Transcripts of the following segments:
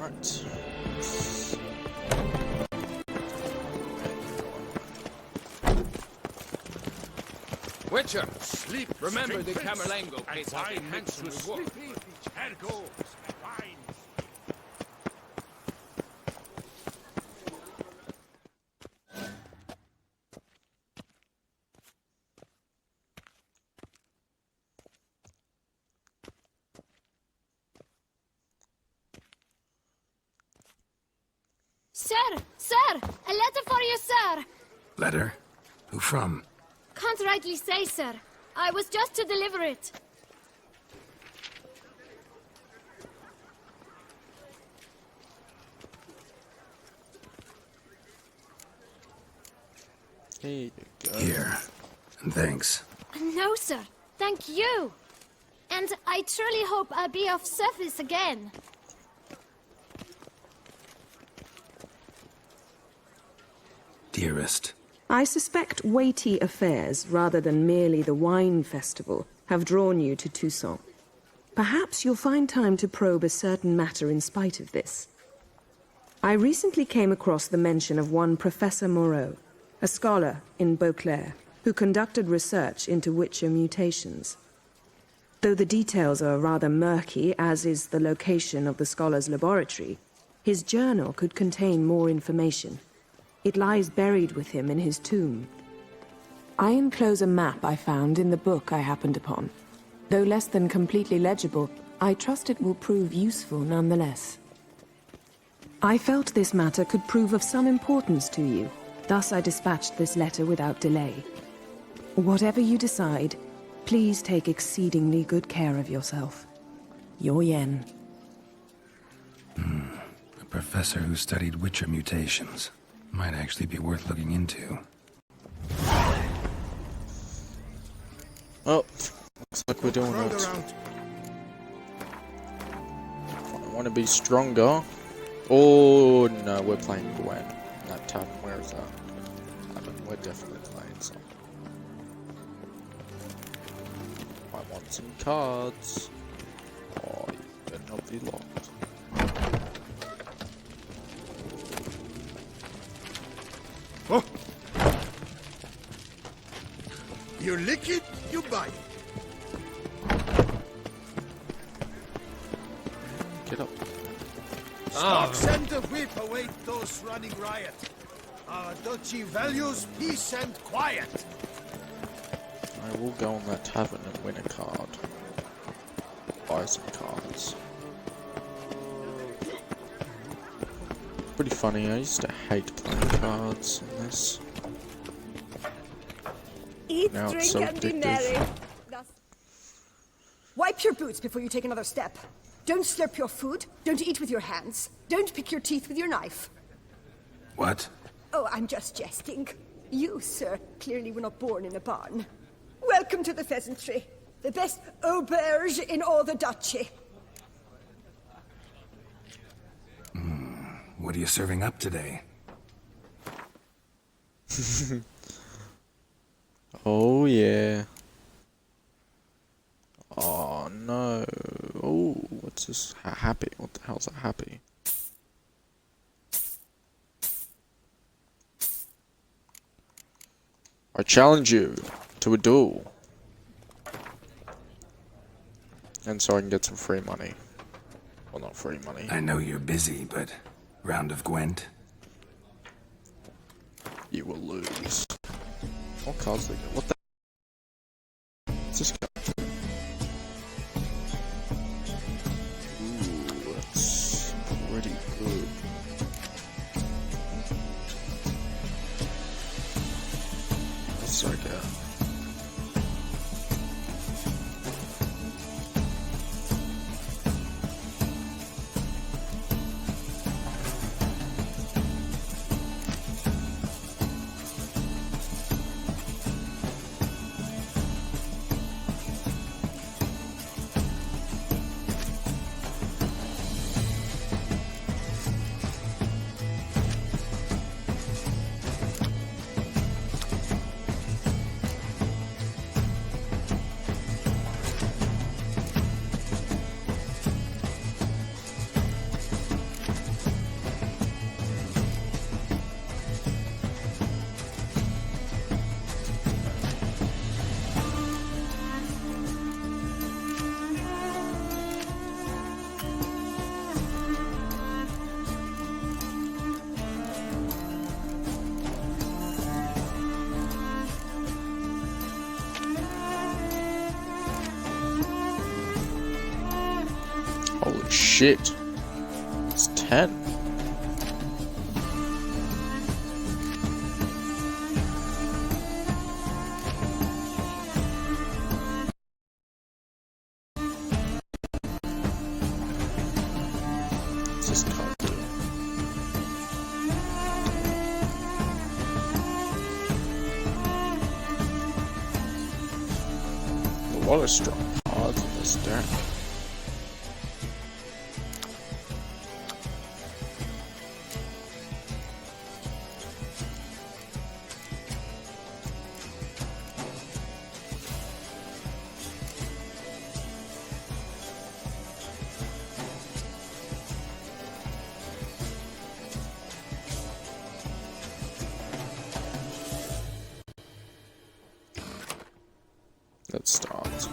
Right. Witcher, sleep. Remember the Camerlengo case has a handsome reward. Sir! A letter for you, sir! Letter? Who from? Can't rightly say, sir. I was just to deliver it. Here you go. Here. And thanks. No, sir. Thank you. And I truly hope I'll be of service again. Dearest. I suspect weighty affairs, rather than merely the wine festival, have drawn you to Toussaint. Perhaps you'll find time to probe a certain matter in spite of this. I recently came across the mention of one Professor Moreau, a scholar in Beauclair, who conducted research into Witcher mutations. Though the details are rather murky, as is the location of the scholar's laboratory, his journal could contain more information. It lies buried with him in his tomb. I enclose a map I found in the book I happened upon. Though less than completely legible, I trust it will prove useful nonetheless. I felt this matter could prove of some importance to you, thus I dispatched this letter without delay. Whatever you decide, please take exceedingly good care of yourself. Your Yen. A professor who studied Witcher mutations. Might actually be worth looking into. Oh, looks like we're doing it. I want to be stronger. Oh no, we're playing Gwen. That tavern, where is that? We're definitely playing some. I want some cards. Oh, you better not be locked. Oh. You lick it, you buy it. Get up. Stocks and the whip await those running riot. Our duchy values peace and quiet. I will go on that tavern and win a card. Buy some cards. Pretty funny, I used to hate playing cards in this. Eat, Now it's drink, so and be addictive. merry. Wipe your boots before you take another step. Don't slurp your food. Don't eat with your hands. Don't pick your teeth with your knife. What? Oh, I'm just jesting. You, sir, clearly were not born in a barn. Welcome to the Pheasantry. The best auberge in all the duchy. What are you serving up today? Oh yeah. Oh no. Oh, what's this? Happy? What the hell's a happy? I challenge you to a duel. And so I can get some free money. Well, not free money. I know you're busy, but round of Gwent? You will lose. What cards they get? What the? What's this card? Ooh, that's pretty good. What's I get? shit. It's 10. What's this card do? A lot of strong cards in this deck. Let's start.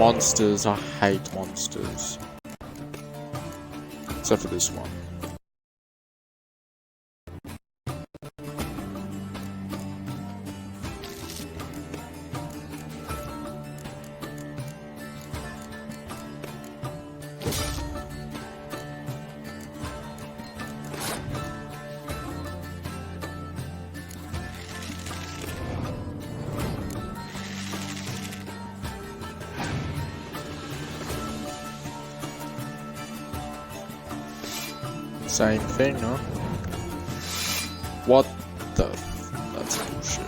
Monsters, I hate monsters. Except for this one. Same thing, huh? What the? That's bullshit.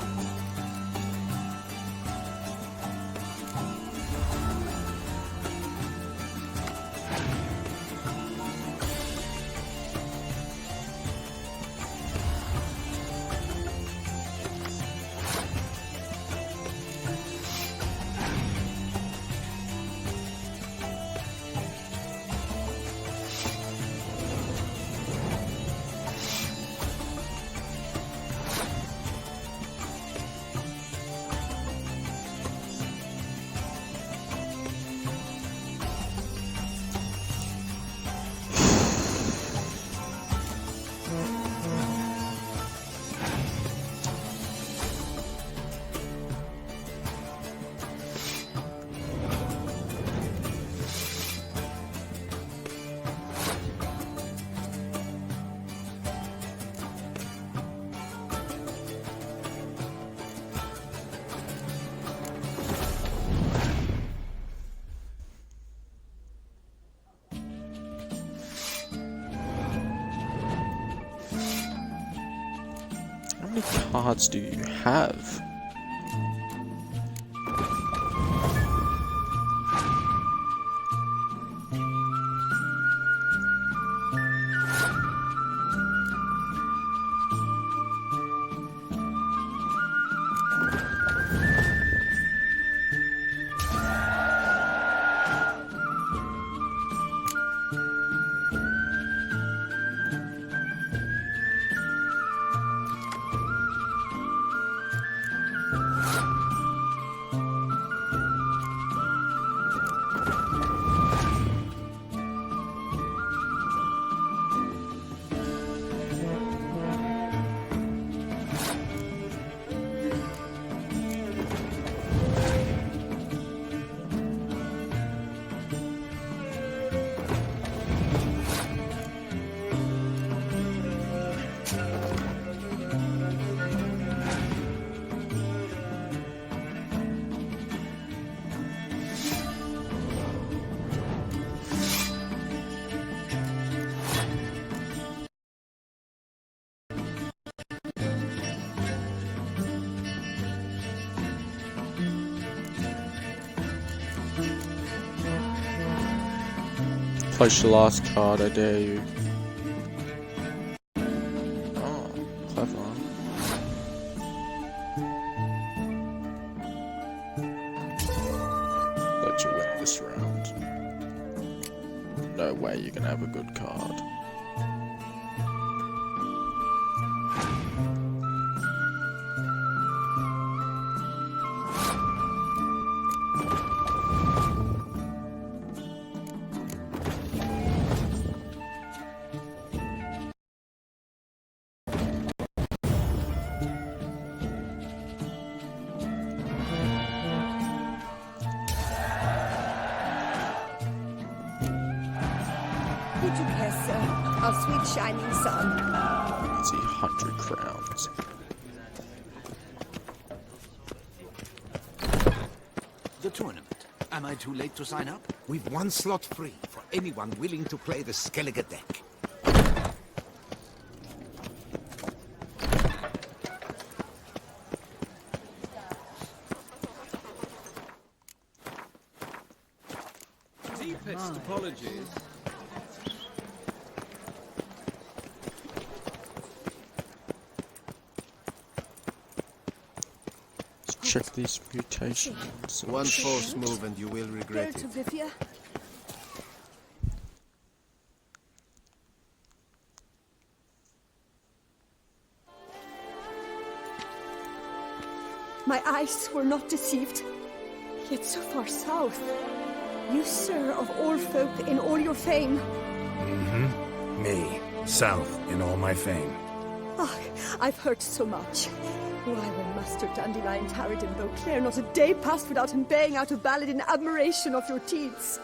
How many cards do you have? Place your last card, I dare you. Oh, clever. Let you win this round. No way you can have a good card. to Kessa, our sweet shining sun. Let's see, 100 crowns. The tournament. Am I too late to sign up? We've one slot free for anyone willing to play the Skellige deck. Deepest apologies. Let's check these mutations. One false move and you will regret Go to it. Vivia. My eyes were not deceived, yet so far south. You, sir, of all folk in all your fame. Me, south in all my fame. Ah, I've heard so much. Why, when Master Dandelion tarried in Beauclair, not a day passed without him baying out a ballad in admiration of your deeds.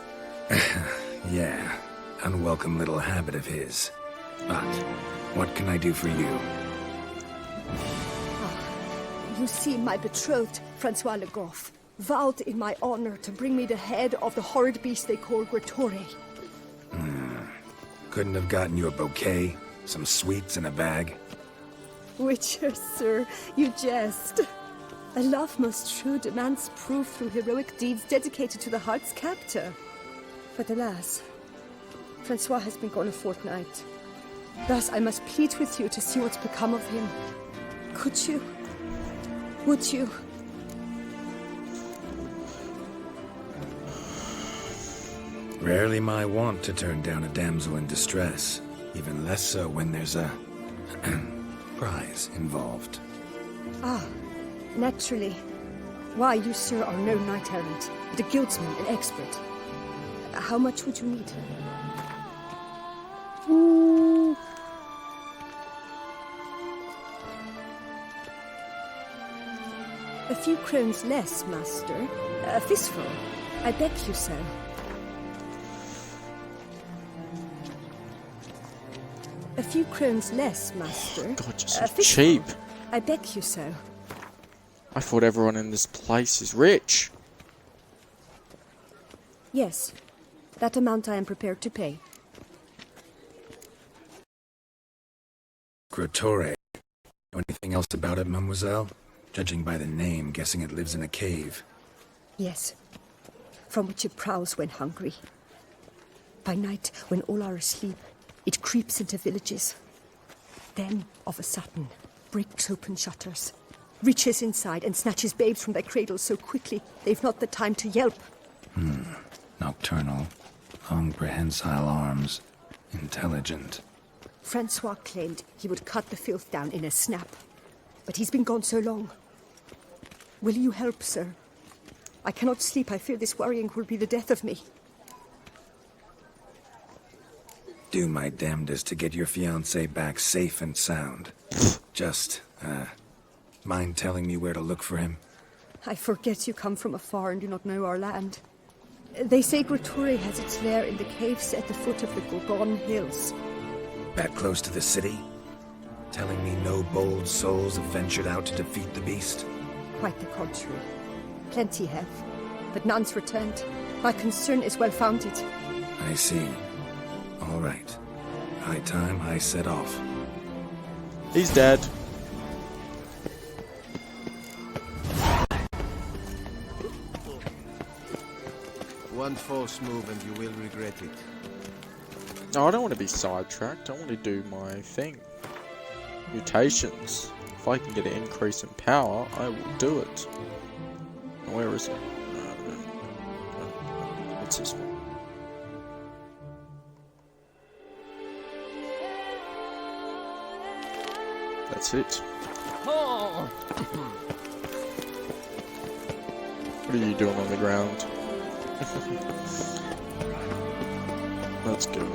Yeah, unwelcome little habit of his. But what can I do for you? You see, my betrothed, Francois Le Goff, vowed in my honor to bring me the head of the horrid beast they call Gretore. Couldn't have gotten you a bouquet, some sweets in a bag? Witcher, sir, you jest. A love most true demands proof through heroic deeds dedicated to the heart's captor. But alas, Francois has been gone a fortnight. Thus I must plead with you to see what's become of him. Could you? Would you? Rarely my wont to turn down a damsel in distress, even less so when there's a prize involved. Ah, naturally. Why, you, sir, are no knight-errant, but a guildsman, an expert. How much would you need? A few crowns less, master. A fistful. I beg you, sir. A few crowns less, master. God, you're so A fistful. cheap. I beg you so. I thought everyone in this place is rich. Yes, that amount I am prepared to pay. Gretore. Know anything else about it, mademoiselle? Judging by the name, guessing it lives in a cave. Yes, from which it prowls when hungry. By night, when all are asleep, it creeps into villages. Then, of a sudden, breaks open shutters, reaches inside and snatches babes from their cradles so quickly they've not the time to yelp. Nocturnal, long prehensile arms, intelligent. Francois claimed he would cut the filth down in a snap, but he's been gone so long. Will you help, sir? I cannot sleep. I fear this worrying will be the death of me. Do my damnedest to get your fiancé back safe and sound. Just, mind telling me where to look for him? I forget you come from afar and do not know our land. They say Gretore has its lair in the caves at the foot of the Gorgon Hills. That close to the city? Telling me no bold souls have ventured out to defeat the beast? Quite the contrary. Plenty have, but none's returned. My concern is well founded. I see. All right. High time I set off. He's dead. One false move and you will regret it. No, I don't want to be sidetracked. I want to do my thing. Mutations. If I can get an increase in power, I will do it. Where is it? What's this one? That's it. Oh. What are you doing on the ground? Let's go.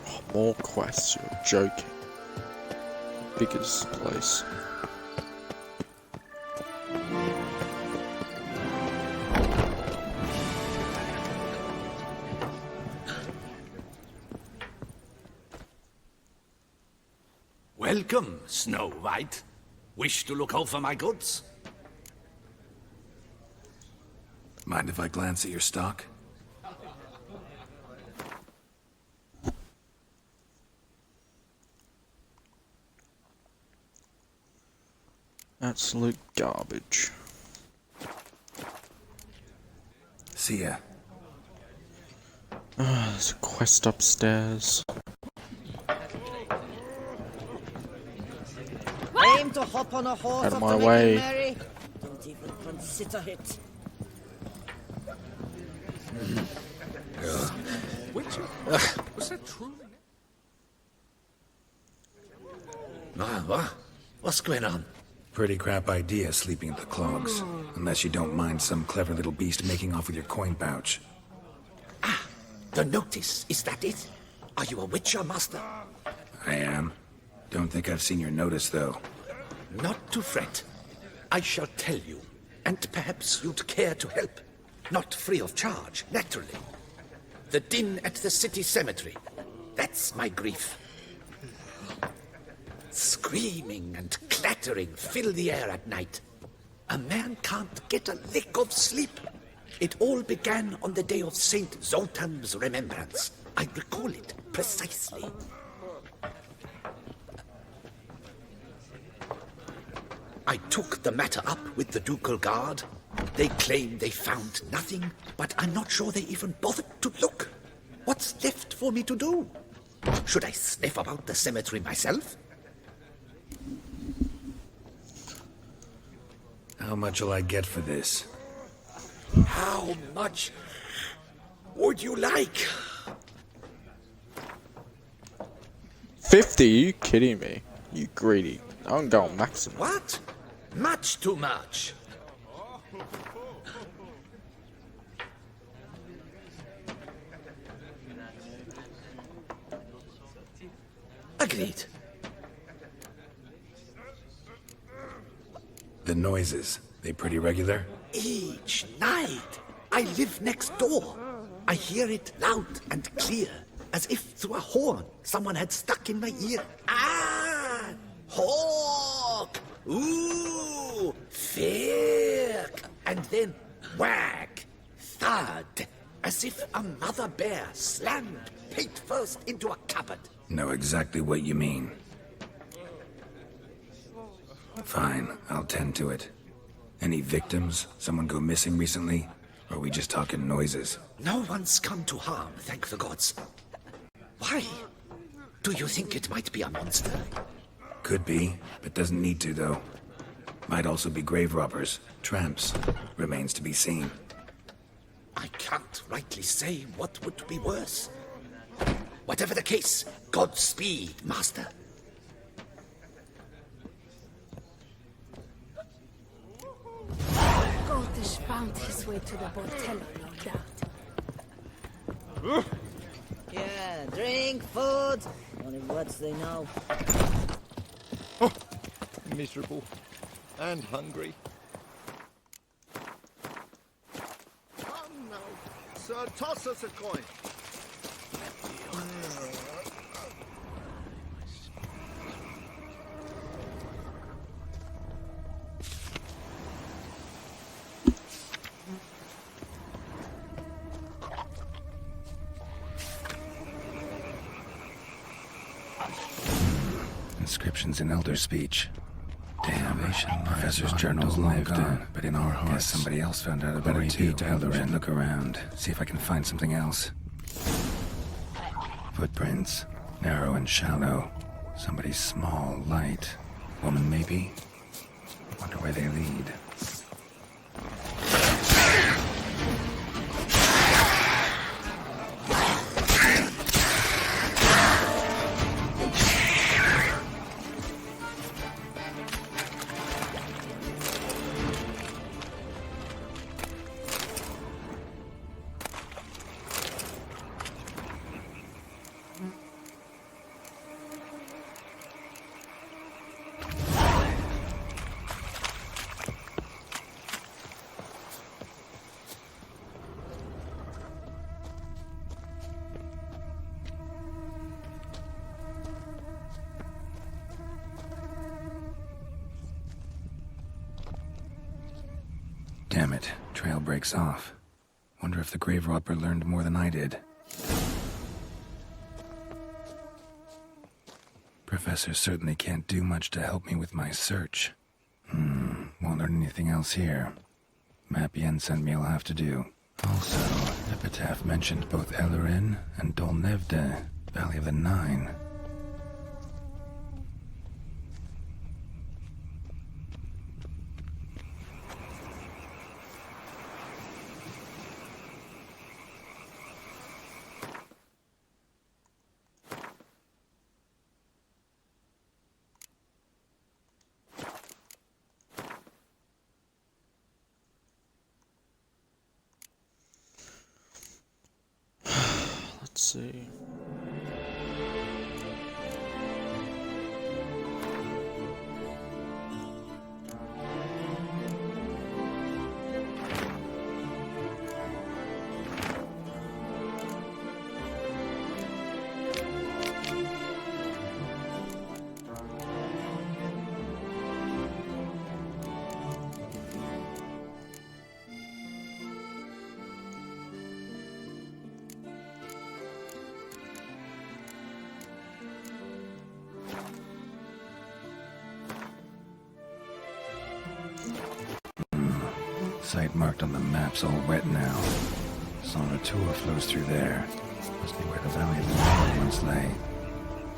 Oh, more quests, you're joking. Biggest place. Welcome, Snow White. Wish to look over my goods? Mind if I glance at your stock? Absolute garbage. See ya. There's a quest upstairs. Aim to hop on a horse Out of after my making way. merry. Don't even consider it. Witcher? Was that true? What's going on? Pretty crap idea sleeping at the clogs. Unless you don't mind some clever little beast making off with your coin pouch. The notice, is that it? Are you a Witcher, Master? I am. Don't think I've seen your notice, though. Not to fret. I shall tell you, and perhaps you'd care to help. Not free of charge, naturally. The din at the city cemetery. That's my grief. Screaming and clattering fill the air at night. A man can't get a lick of sleep. It all began on the day of Saint Zoltan's remembrance. I recall it precisely. I took the matter up with the Ducal Guard. They claim they found nothing, but I'm not sure they even bothered to look. What's left for me to do? Should I sniff about the cemetery myself? How much will I get for this? How much would you like? 50? You kidding me? You greedy. I'm going maximum. What? Much too much. Agreed. The noises, they pretty regular? Each night, I live next door. I hear it loud and clear, as if through a horn someone had stuck in my ear. Ah! Hawk! Ooh! Firk! And then whack! Thud! As if a mother bear slammed pate first into a cupboard. Know exactly what you mean. Fine, I'll tend to it. Any victims? Someone go missing recently? Or are we just talking noises? No one's come to harm, thank the gods. Why? Do you think it might be a monster? Could be, but doesn't need to, though. Might also be grave robbers, tramps. Remains to be seen. I can't rightly say what would be worse. Whatever the case, Godspeed, Master. Gotish found his way to the Bordello, no doubt. Yeah, drink, food. Only words they know. Miserable. And hungry. Come now, sir, toss us a coin. Inscriptions in Elder speech. Damn, Professor's journal's long gone, but in our hearts, somebody else found out about it too. Eldarin, look around, see if I can find something else. Footprints, narrow and shallow. Somebody's small, light. Woman, maybe? Wonder where they lead. Damn it, trail breaks off. Wonder if the grave robber learned more than I did. Professor certainly can't do much to help me with my search. Won't learn anything else here. Map Jensen will have to do. Also, Epitaph mentioned both Ellerin and Dolnevde, Valley of the Nine. Let's see. Site marked on the map's all wet now. Sonatua flows through there. Must be where the Valley of the Nine once lay.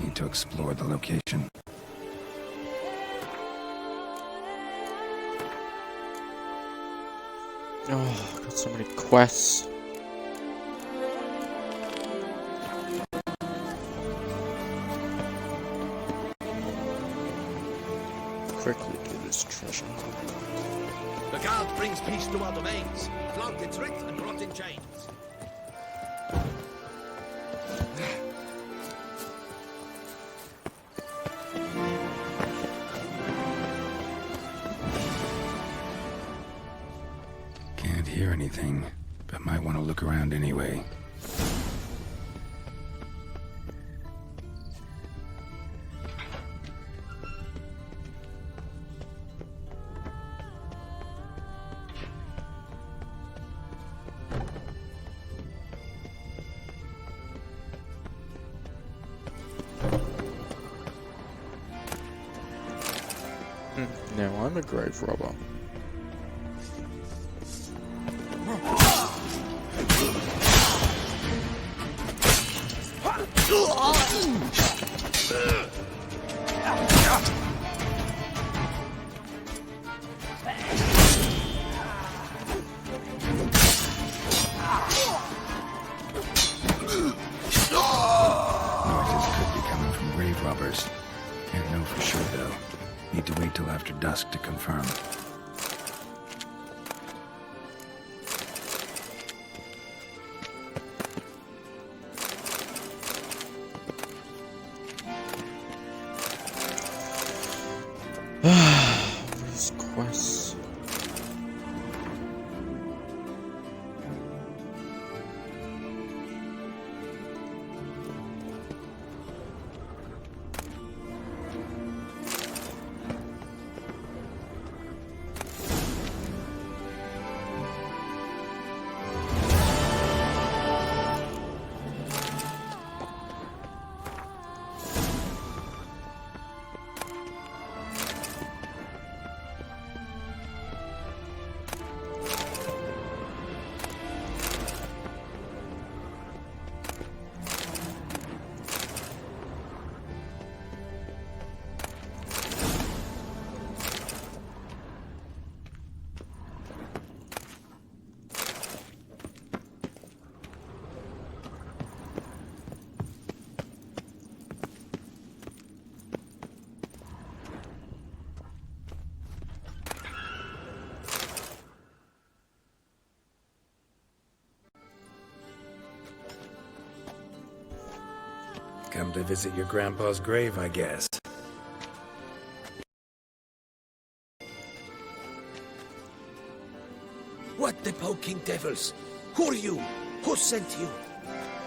Need to explore the location. Oh, got so many quests. Quickly do this treasure. The guard brings peace to our domains. Flogged its writ and brought in chains. Can't hear anything, but might want to look around anyway. Now I'm a grave robber. Noises could be coming from grave robbers. Can't know for sure though. Need to wait till after dusk to confirm. These quests. Come to visit your grandpa's grave, I guess. What the poking devils? Who are you? Who sent you?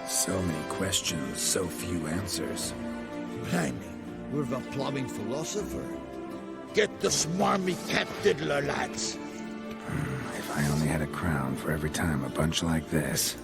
So many questions, so few answers. Blimey, we're the plumbing philosopher. Get the smarmy cat diddler, lads. If If I only had a crown for every time a bunch like this.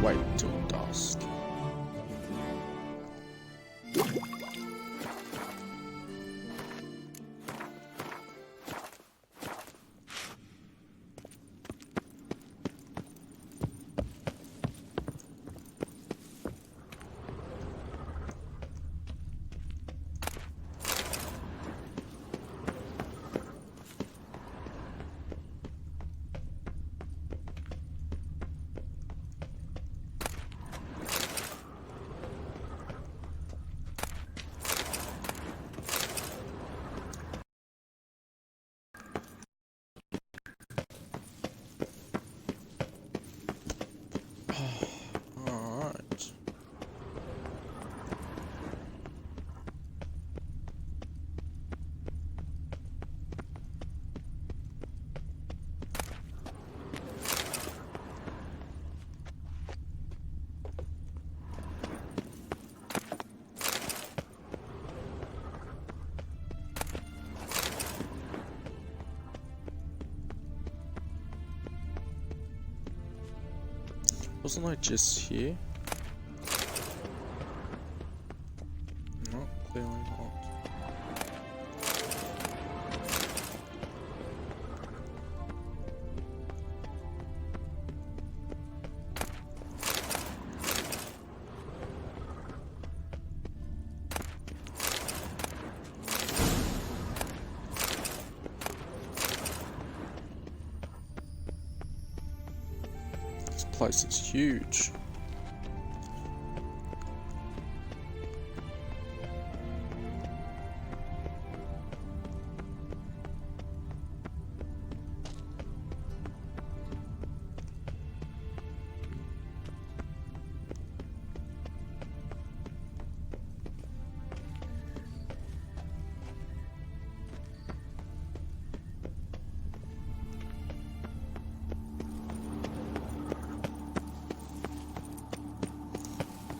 Wait till dusk. Alright. Wasn't I just here? No, clearly not. This place is huge.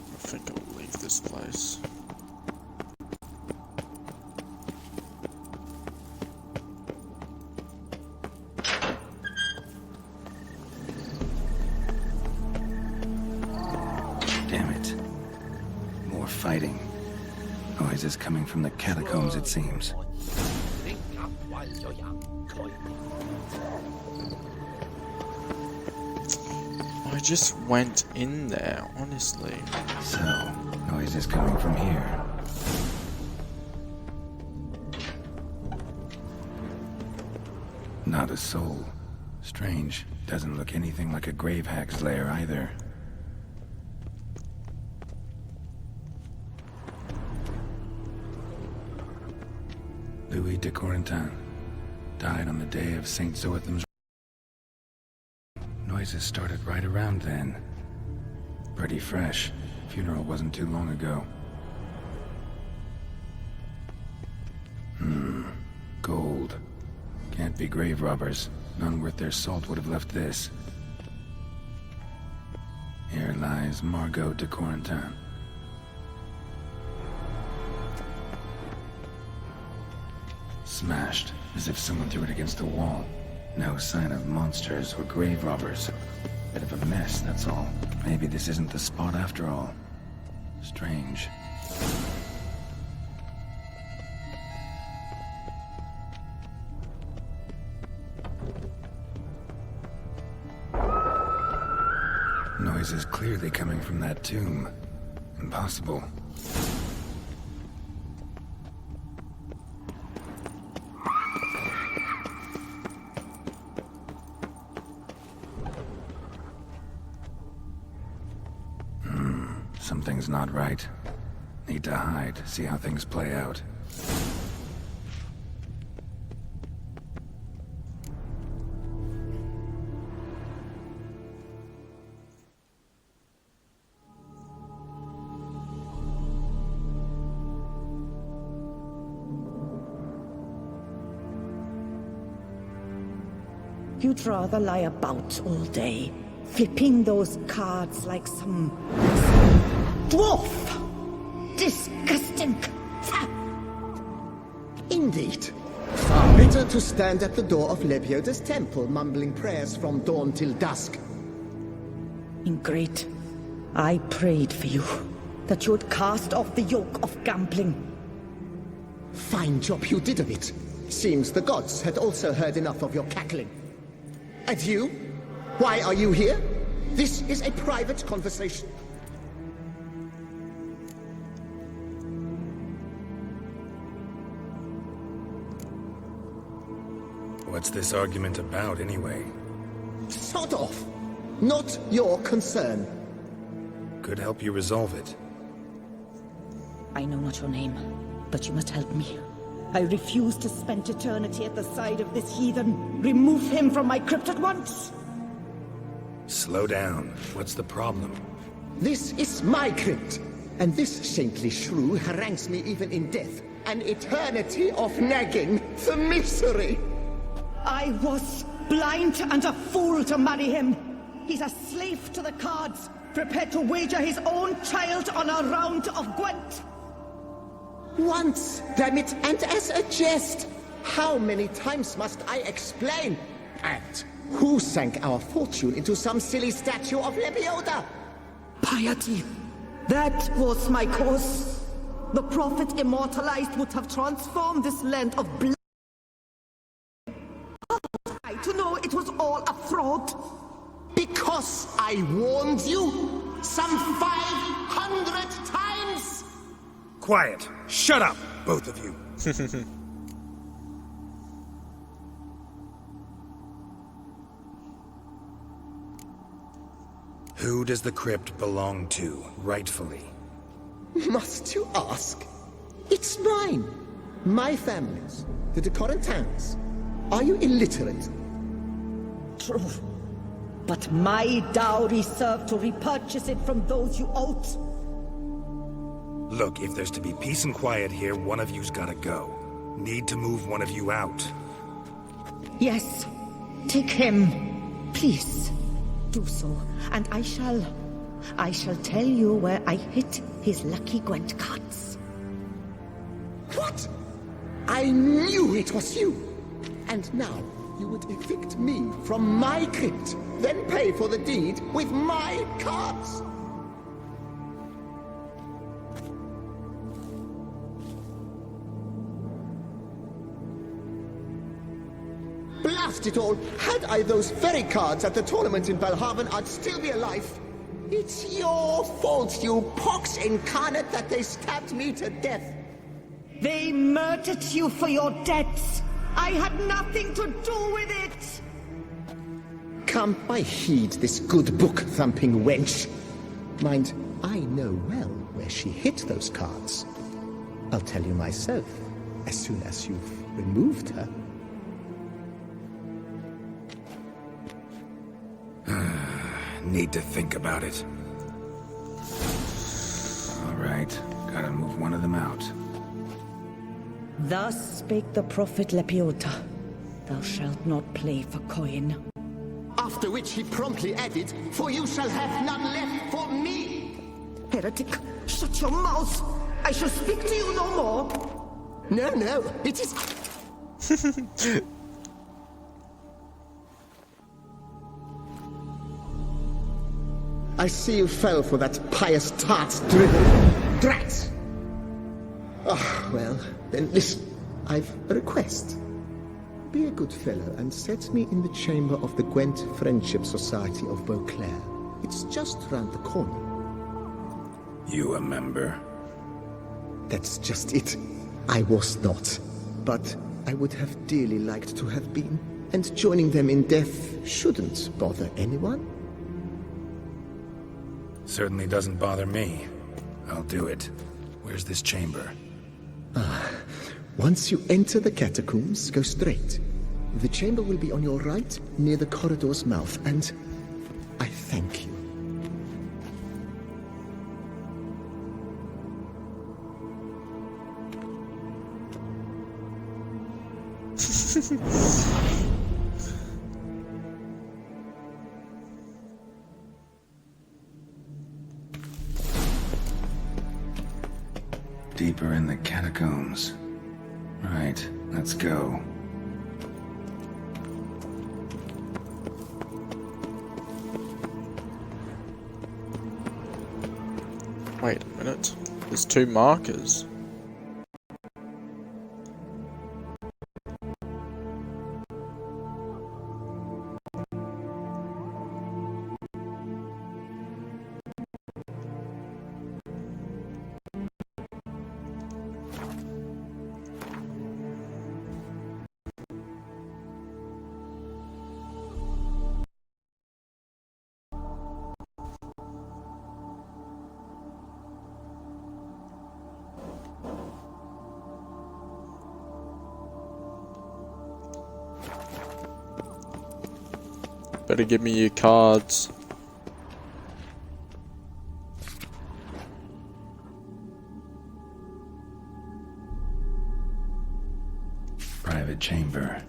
I think I'll leave this place. Damn it. More fighting. Noises coming from the catacombs, it seems. Think up while you're young, toy. I just went in there, honestly. So, noises coming from here. Not a soul. Strange. Doesn't look anything like a grave hag's lair either. Louis de Corentin died on the day of Saint Zoetham's. Noises started right around then. Pretty fresh. Funeral wasn't too long ago. Gold. Can't be grave robbers. None worth their salt would have left this. Here lies Margot de Corentin. Smashed, as if someone threw it against the wall. No sign of monsters or grave robbers. Bit of a mess, that's all. Maybe this isn't the spot after all. Strange. Noise is clearly coming from that tomb. Impossible. Something's not right. Need to hide, see how things play out. You'd rather lie about all day, flipping those cards like some dwarf. Disgusting. Indeed. Far better to stand at the door of Lebioda's temple, mumbling prayers from dawn till dusk. Ingrid, I prayed for you, that you would cast off the yoke of gambling. Fine job you did of it. Seems the gods had also heard enough of your cackling. And you? Why are you here? This is a private conversation. What's this argument about, anyway? Sod off! Not your concern. Could help you resolve it. I know not your name, but you must help me. I refuse to spend eternity at the side of this heathen. Remove him from my crypt at once! Slow down. What's the problem? This is my crypt, and this saintly shrew harangues me even in death. An eternity of nagging, the misery! I was blind and a fool to marry him. He's a slave to the cards, prepared to wager his own child on a round of Gwent. Once, damn it, and as a jest. How many times must I explain? And who sank our fortune into some silly statue of Lebioda? Piety. That was my cause. The prophet immortalized would have transformed this land of blood. How was I to know it was all a fraud? Because I warned you some 500 times! Quiet. Shut up, both of you. Who does the crypt belong to, rightfully? Must you ask? It's mine. My family's. The de Corentins. Are you illiterate? True. But my dowry served to repurchase it from those you owed. Look, if there's to be peace and quiet here, one of you's gotta go. Need to move one of you out. Yes. Take him. Please. Do so, and I shall tell you where I hid his lucky Gwent cards. What? I knew it was you! And now, you would evict me from my crypt, then pay for the deed with my cards! Blast it all! Had I those very cards at the tournament in Belhaven, I'd still be alive. It's your fault, you pox incarnate, that they stabbed me to death. They murdered you for your debts. I had nothing to do with it. Come, I heed this good book-thumping wench. Mind, I know well where she hid those cards. I'll tell you myself, as soon as you've removed her. Need to think about it. All right, gotta move one of them out. Thus spake the prophet Lebioda. Thou shalt not play for coin. After which he promptly added, "For you shall have none left for me!" Heretic, shut your mouth! I shall speak to you no more! No, it is... I see you fell for that pious tart's dribble. Drat! Oh, well, then listen. I've a request. Be a good fellow and set me in the chamber of the Gwent Friendship Society of Beauclair. It's just round the corner. You a member? That's just it. I was not. But I would have dearly liked to have been. And joining them in death shouldn't bother anyone. Certainly doesn't bother me. I'll do it. Where's this chamber? Once you enter the catacombs, go straight. The chamber will be on your right, near the corridor's mouth, and I thank you. deeper in the catacombs. Right, let's go. Wait a minute. There's 2 markers. Better give me your cards. Private chamber.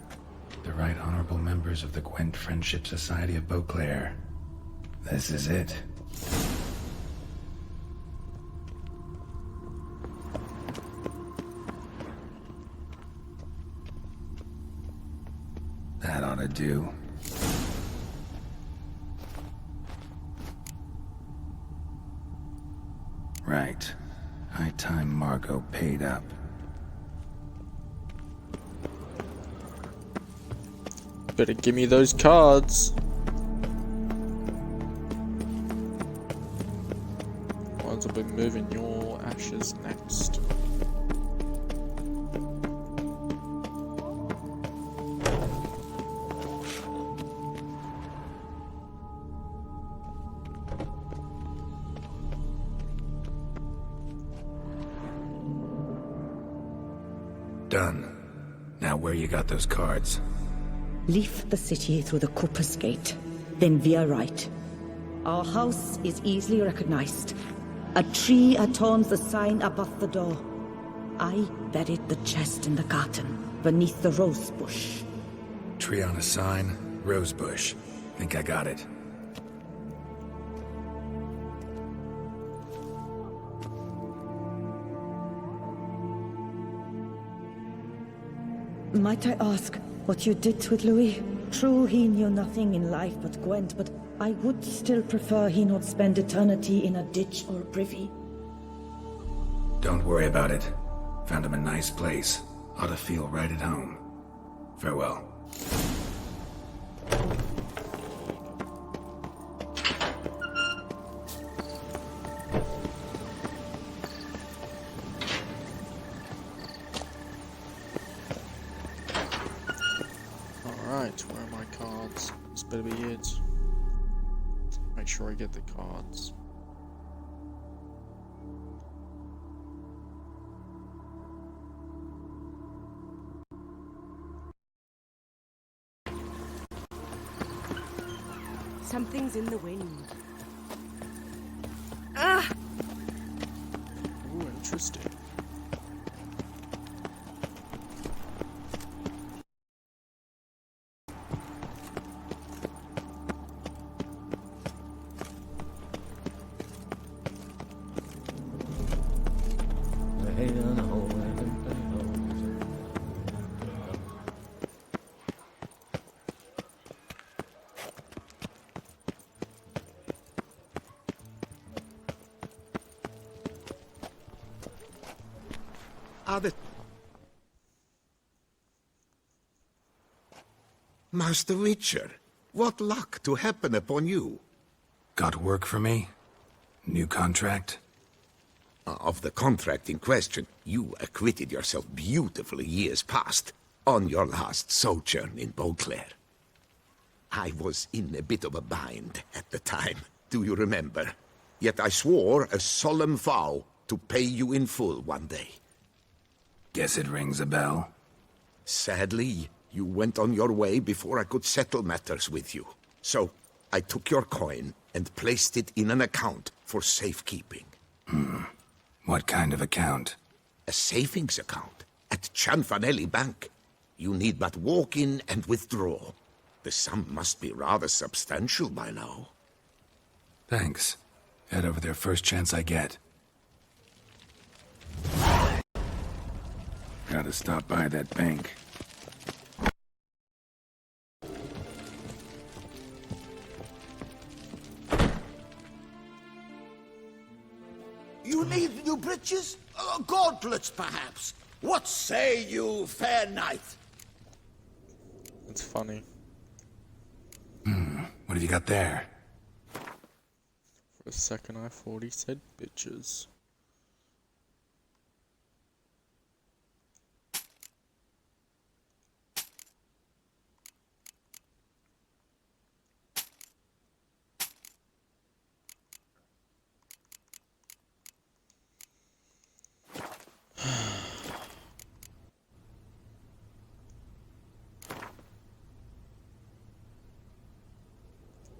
The Right Honorable members of the Gwent Friendship Society of Beauclair. This is it. That ought to do. Right. High time Margot paid up. Better give me those cards. Might as well be moving your ashes next. Done. Now where you got those cards? Leave the city through the Cooper's Gate, then veer right. Our house is easily recognized. A tree adorns the sign above the door. I buried the chest in the garden, beneath the rose bush. Tree on a sign, rose bush. Think I got it. Might I ask what you did with Louis? True, he knew nothing in life but Gwent, but I would still prefer he not spend eternity in a ditch or privy. Don't worry about it. Found him a nice place. Ought to feel right at home. Farewell. Alright, where are my cards? This better be it. Make sure I get the cards. Something's in the wind. Ooh, interesting. Master Witcher, what luck to happen upon you. Got work for me? New contract? Of the contract in question, you acquitted yourself beautifully years past, on your last sojourn in Beauclair. I was in a bit of a bind at the time, do you remember? Yet I swore a solemn vow to pay you in full one day. Guess it rings a bell. Sadly, you went on your way before I could settle matters with you. So, I took your coin and placed it in an account for safekeeping. What kind of account? A savings account at Cianfanelli Bank. You need but walk in and withdraw. The sum must be rather substantial by now. Thanks. Head over there first chance I get. Gotta stop by that bank. You need new breeches? Gauntlets, perhaps? What say you, fair knight? It's funny. What have you got there? For a second I thought he said bitches.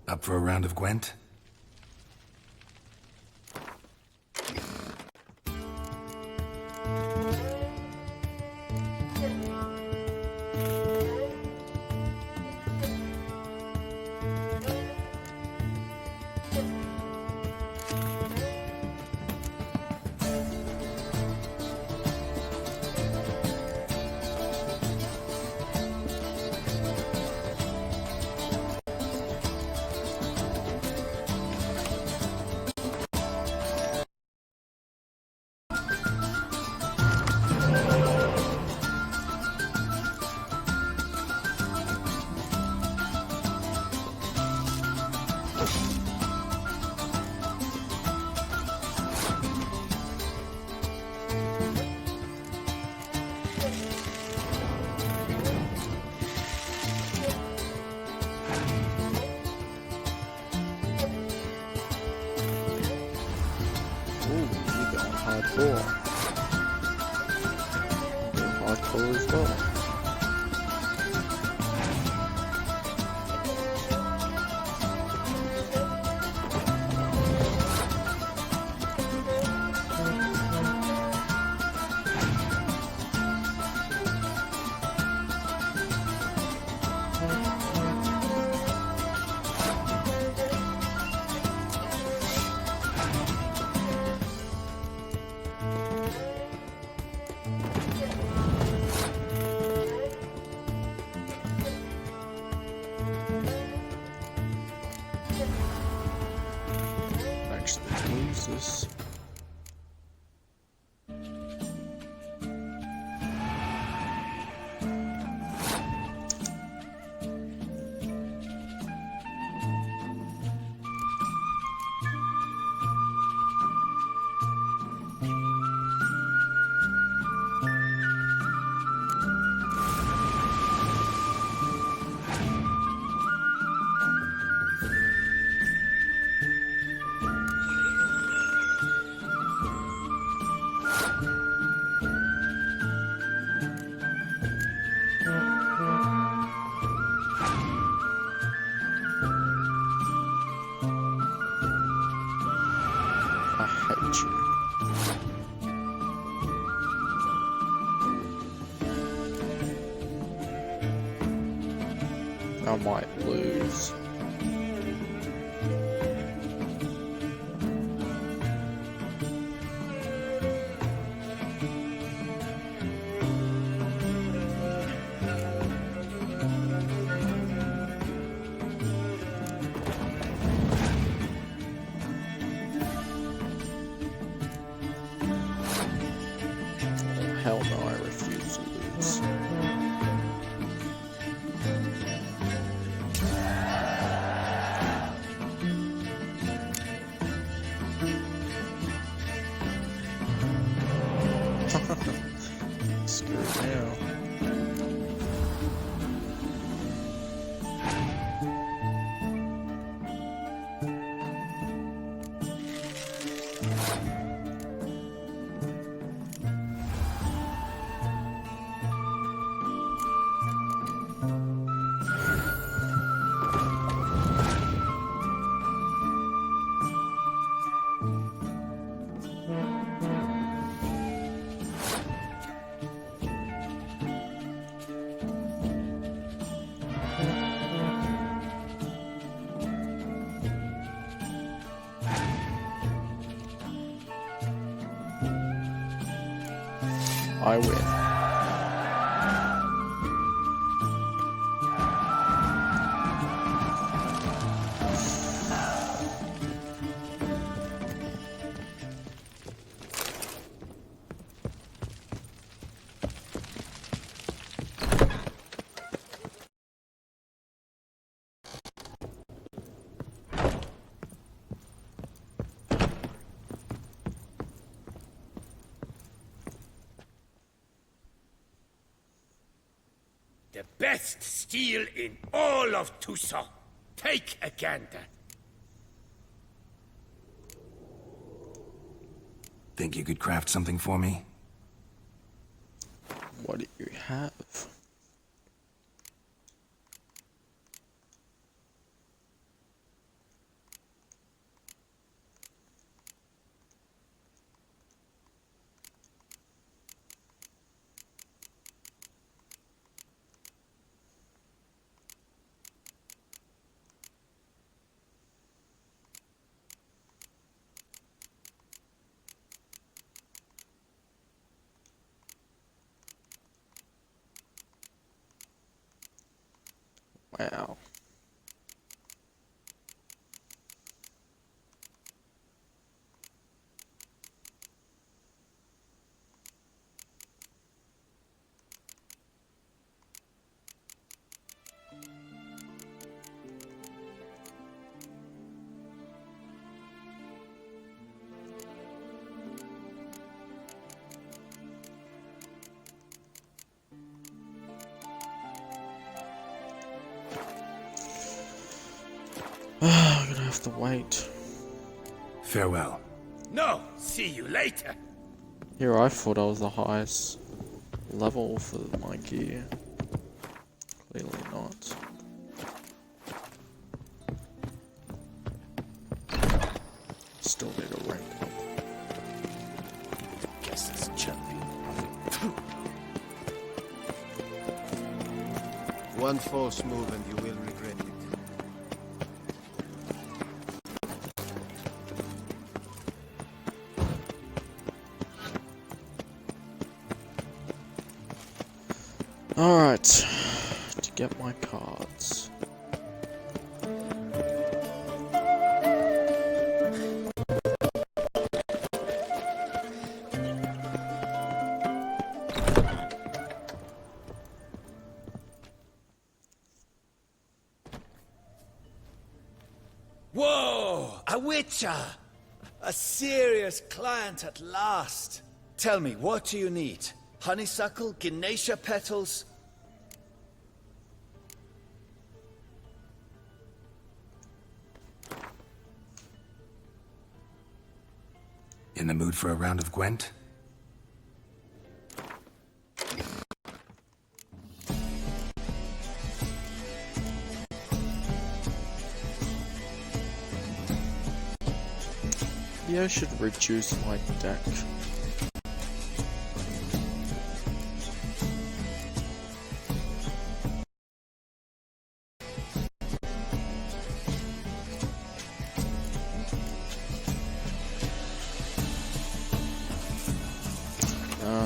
Up for a round of Gwent? Hardcore. Hardcore as well. This. I might lose. Hell no, I refuse to lose. Screw it now. I win. The best steel in all of Tucson. Take a gander. Think you could craft something for me? What do you have? Wow. I'm gonna have to wait. Farewell. No, see you later. Here, I thought I was the highest level for my gear. Clearly not. Still need a rank up. Guess it's jumping. One false move and you will regret it. Alright, to get my cards. Whoa! A witcher! A serious client at last. Tell me, what do you need? Honeysuckle? Ginacia petals? In the mood for a round of Gwent? Yeah, I should reduce my deck.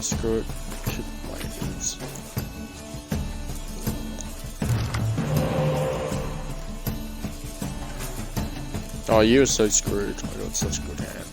Screw it. Should wages. Oh, you're so screwed. I got such good hands.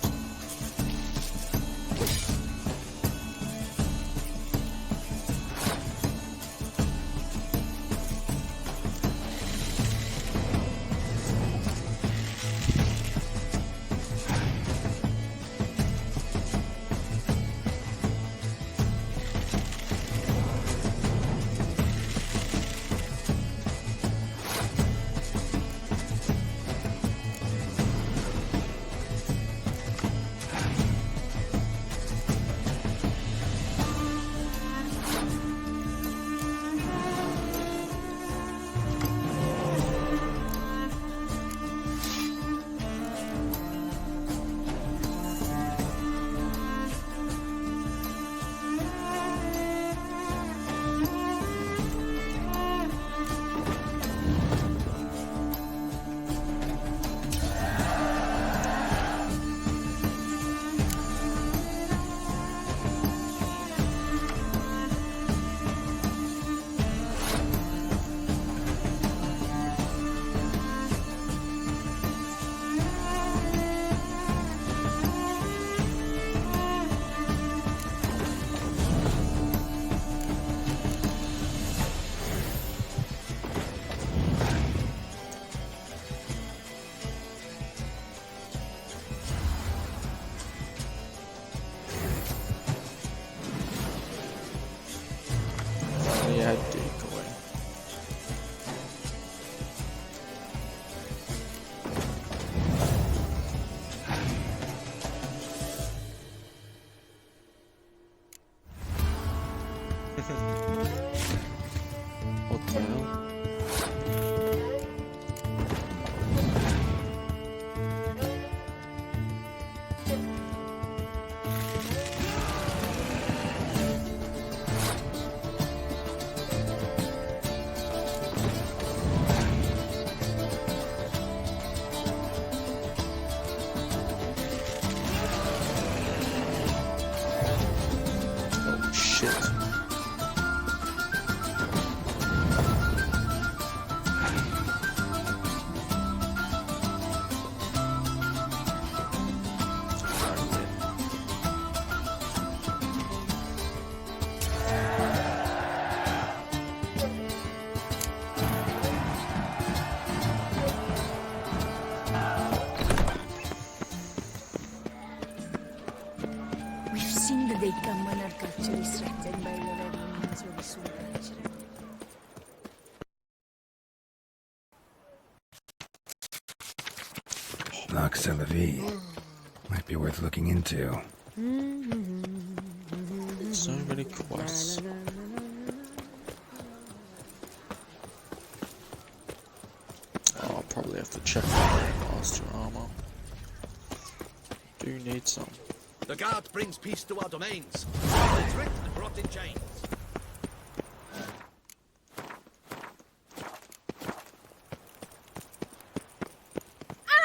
What the hell? Oh shit. We've seen the day come when our culture is threatened by the red wings or the soul culture. Lac Selavi. Might be worth looking into. So many quests. Oh, I'll probably have to check out master armor. Do need some. The guard brings peace to our domains. It's ripped and brought in chains.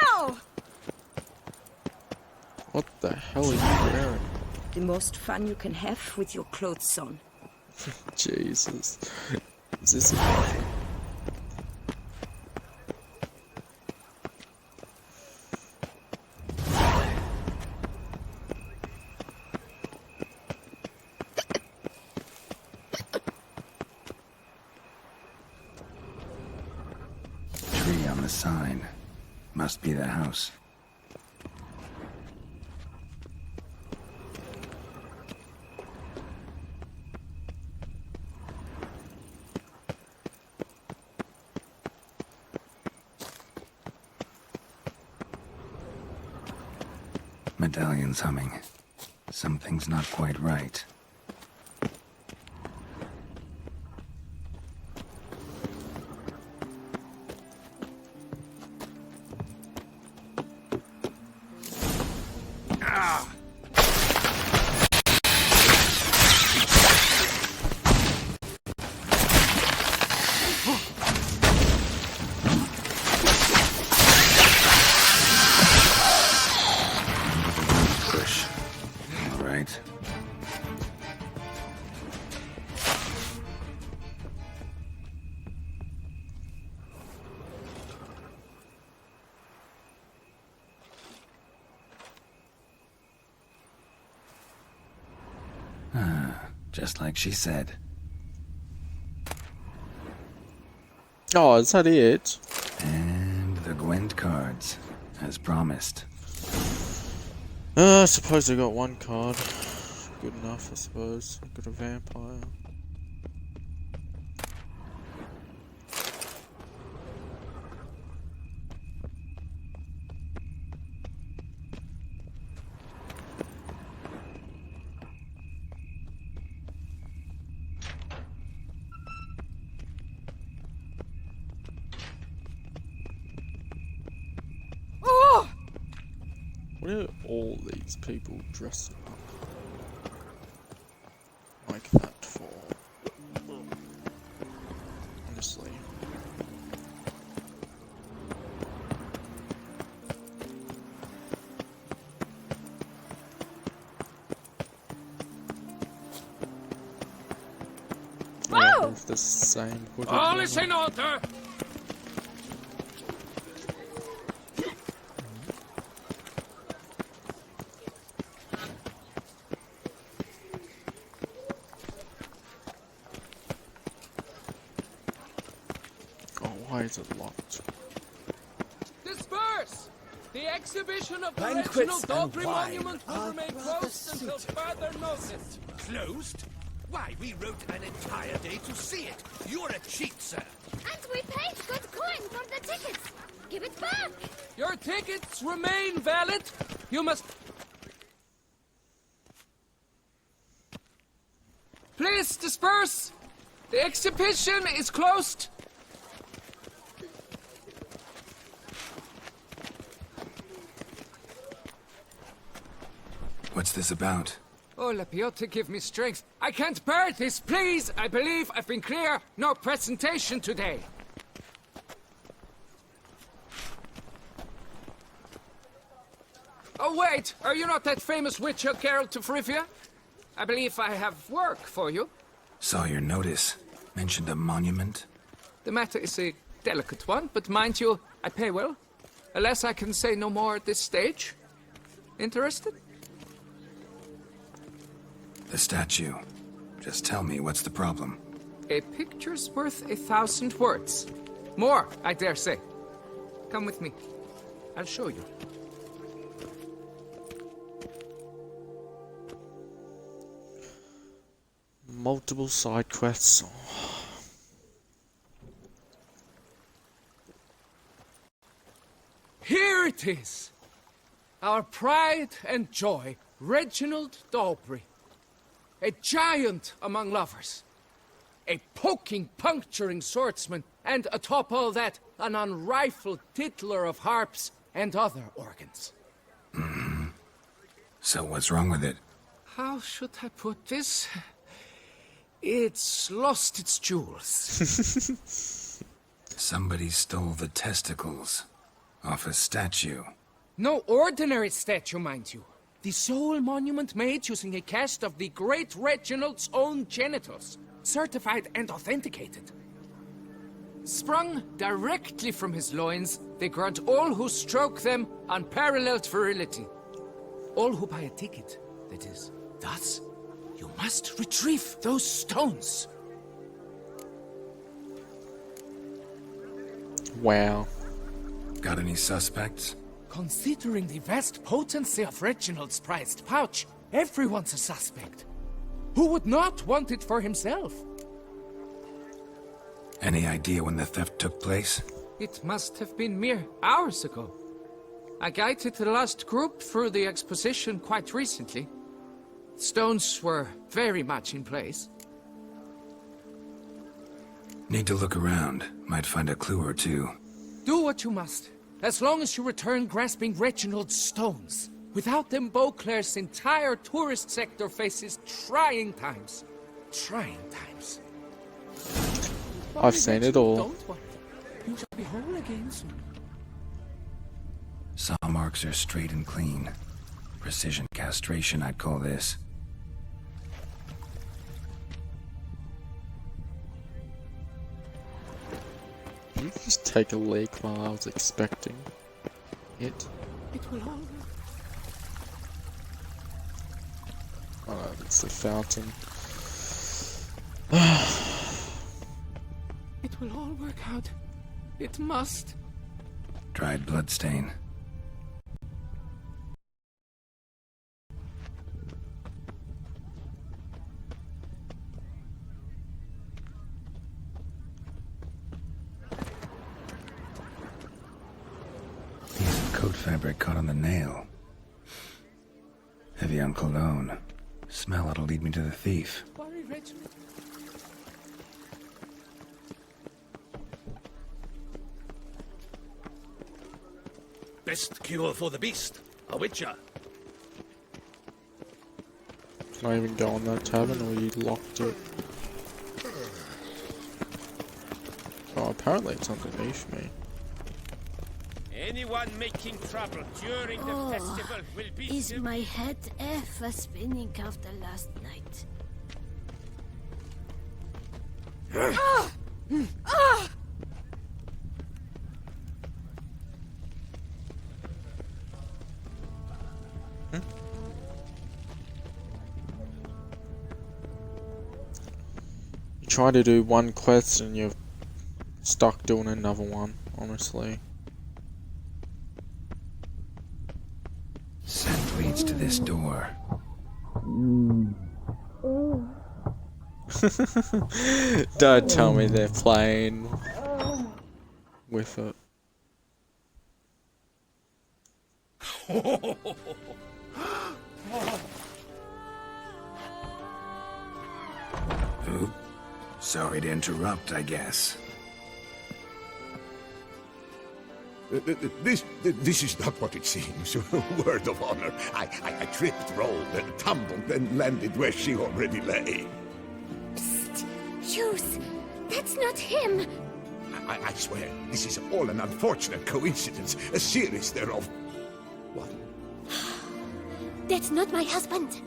Ow! What the hell are you wearing? The most fun you can have with your clothes on. Jesus. Is this a battle? Tree on the sign. Must be the house. Medallion's humming. Something's not quite right. Push. All right. Just like she said. Oh, is that it? And the Gwent cards, as promised. I suppose I got one card. Good enough, I suppose. I got a vampire. What are all these people dressing up like that for? Honestly. I wonder if the same hooded All woman- is in order! Oh, why is it locked? Disperse! The exhibition of the Banquets Reginald and Daubry wine monument will are remain rather closed until suited. further notice. Closed? Why, we wrote an entire day to see it. You're a cheat, sir. And we paid good coin for the tickets. Give it back. Your tickets remain valid. You must... Please Please disperse! The exhibition is closed! What's this about? Oh, Lapiote, give me strength. I can't bear this, please! I believe I've been clear. No presentation today. Oh, wait! Are you not that famous witcher, Geralt of Rivia? I believe I have work for you. Saw your notice. Mentioned a monument. The matter is a delicate one, but mind you, I pay well. Alas, I can say no more at this stage. Interested? The statue. Just tell me, what's the problem? A picture's worth 1,000 words. More, I dare say. Come with me. I'll show you. Multiple side quests. Here it is! Our pride and joy, Reginald Dalbury. A giant among lovers. A poking, puncturing swordsman, and atop all that, an unrifled tittler of harps and other organs. So what's wrong with it? How should I put this? It's lost its jewels. Somebody stole the testicles off a statue. No ordinary statue, mind you. The sole monument made using a cast of the great Reginald's own genitals, certified and authenticated. Sprung directly from his loins, they grant all who stroke them unparalleled virility. All who buy a ticket, that is. Thus, you must retrieve those stones. Wow. Got any suspects? Considering the vast potency of Reginald's prized pouch, everyone's a suspect. Who would not want it for himself? Any idea when the theft took place? It must have been mere hours ago. I guided the last group through the exposition quite recently. Stones were very much in place. Need to look around. Might find a clue or two. Do what you must, as long as you return grasping Reginald's stones. Without them, Beauclair's entire tourist sector faces trying times. Trying times. I've seen it all. Don't worry. You shall be whole again soon. Saw marks are straight and clean. Precision castration, I'd call this. Did you just take a leak while I was expecting it? It will all... Oh no, it's the fountain. It will all work out. It must. Dried bloodstain. Piece of coat fabric caught on the nail. Heavy on cologne. Smell it'll lead me to the thief. Worry, Reginald. Best cure for the beast, a witcher. Can I even go in that tavern, or you locked it? Oh, apparently it's underneath me. Anyone making trouble during the festival will be... Is my head ever spinning after last night? You try to do one quest and you're stuck doing another one, honestly. Scent leads to this door. Don't tell me they're playing with it. Oop. Sorry to interrupt, I guess. This is not what it seems. Word of honor. I tripped, rolled, and tumbled, and landed where she already lay. Psst! Hughes! That's not him! I swear, this is all an unfortunate coincidence, a series thereof. What? That's not my husband!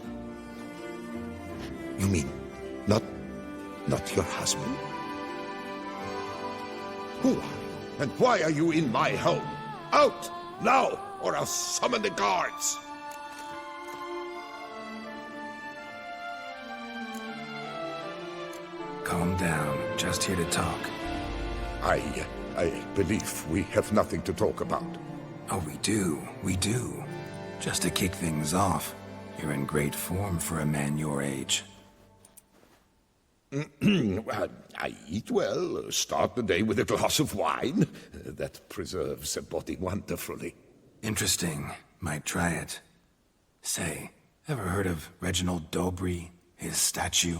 You mean, not your husband? Who are you? And why are you in my home? Out! Now! Or I'll summon the guards! Calm down. Just here to talk. I believe we have nothing to talk about. Oh, we do. We do. Just to kick things off, you're in great form for a man your age. Well, I eat well, start the day with a glass of wine. That preserves a body wonderfully. Interesting. Might try it. Say, ever heard of Reginald Dobry, his statue?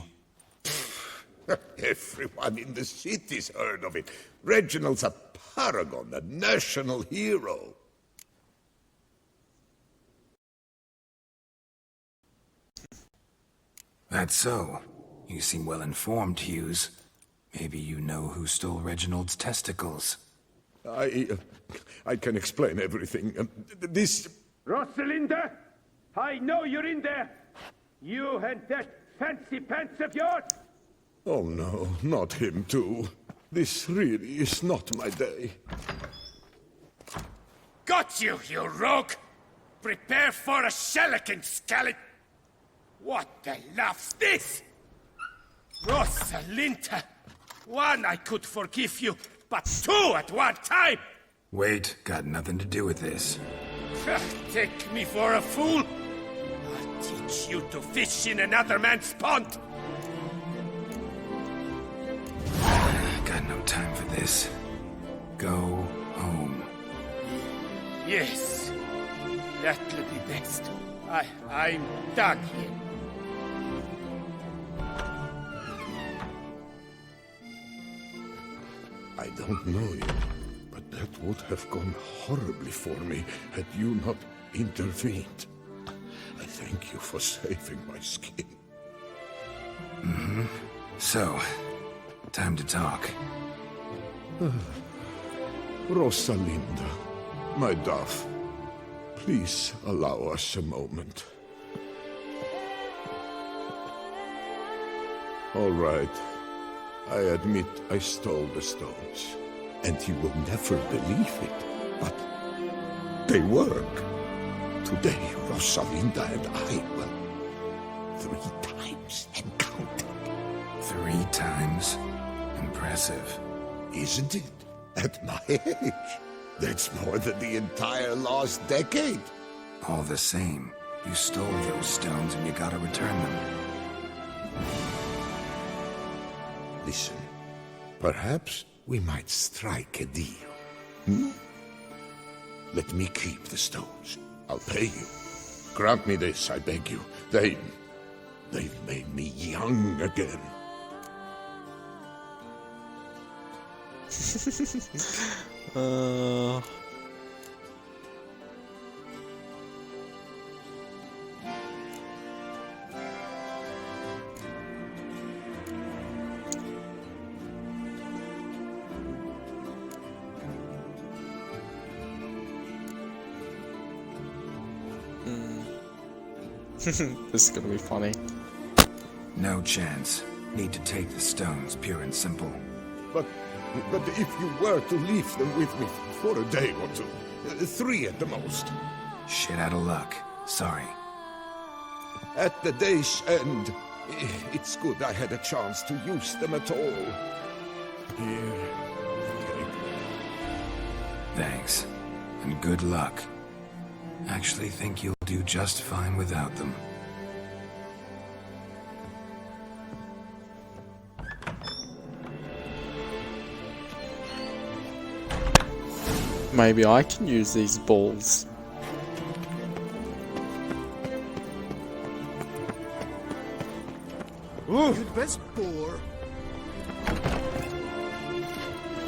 Everyone in the city's heard of it. Reginald's a paragon, a national hero. That's so. You seem well informed, Hughes. Maybe you know who stole Reginald's testicles. I can explain everything. This... Rosalinda, I know you're in there. You and that fancy pants of yours. Oh no, not him too. This really is not my day. Got you, you rogue! Prepare for a shellacking, scallop! What the laugh's this? Rosalinda! One, I could forgive you, but two at one time! Wait, got nothing to do with this. Take me for a fool? I'll teach you to fish in another man's pond! Got no time for this. Go home. Yes, that'll be best. I'm done here. I don't know you, but that would have gone horribly for me had you not intervened. I thank you for saving my skin. Mm-hmm. So, time to talk. Rosalinda, my dove, please allow us a moment. All right. I admit I stole the stones, and you will never believe it, but they work. Today, Rosalinda and I, well, 3 times and counting. 3 times? Impressive. Isn't it? At my age. That's more than the entire last decade. All the same, you stole those stones and you gotta return them. Listen, perhaps we might strike a deal. Hmm? Let me keep the stones. I'll pay you. Grant me this, I beg you. They've made me young again. This is gonna be funny. No chance. Need to take the stones, pure and simple. But if you were to leave them with me for a day or 2, 3 at the most. Shit out of luck. Sorry. At the day's end, it's good I had a chance to use them at all. Here, take them. Thanks. And good luck. Actually think you'll do just fine without them. Maybe I can use these balls. You'd best bore.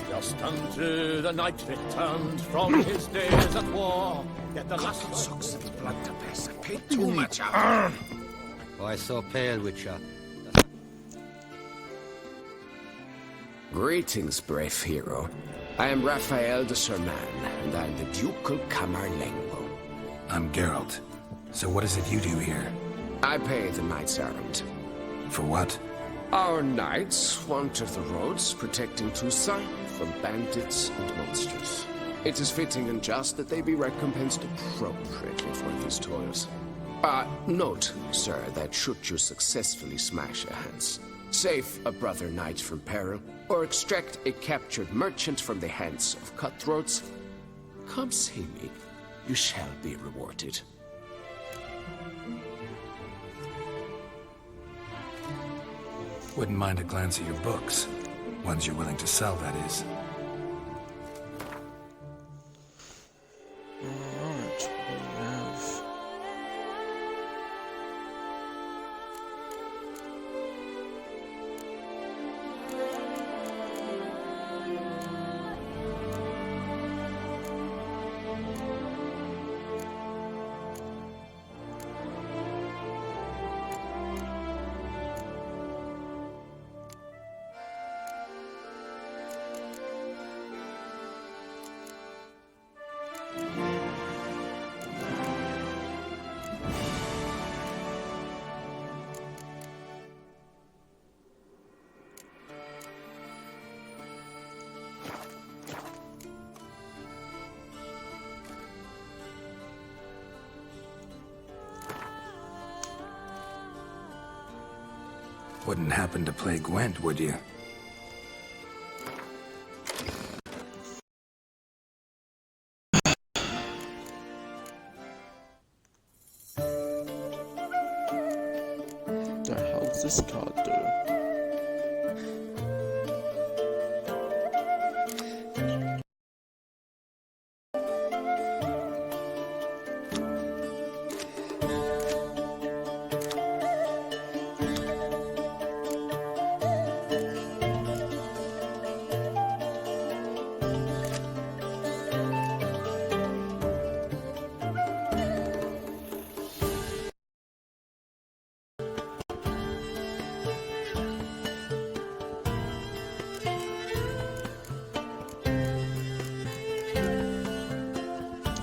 Just unto the knight returned from his days at war. Yet the last Sucks its blood to pass. I paid too much out. Why so pale, Witcher? Greetings, brave hero. I am Raphael de Serman, and I am the Ducal Camarlengo. I'm Geralt. So what is it you do here? I pay the knight's errand. For what? Our knights wander the roads, protecting Toussaint from bandits and monsters. It is fitting and just that they be recompensed appropriately for these toils. Note, sir, that should you successfully smash a Hans, save a brother knight from peril, or extract a captured merchant from the hands of cutthroats, come see me. You shall be rewarded. Wouldn't mind a glance at your books. Ones you're willing to sell, that is. Alright, we have... Wouldn't happen to play Gwent, would you? The hell does this card do?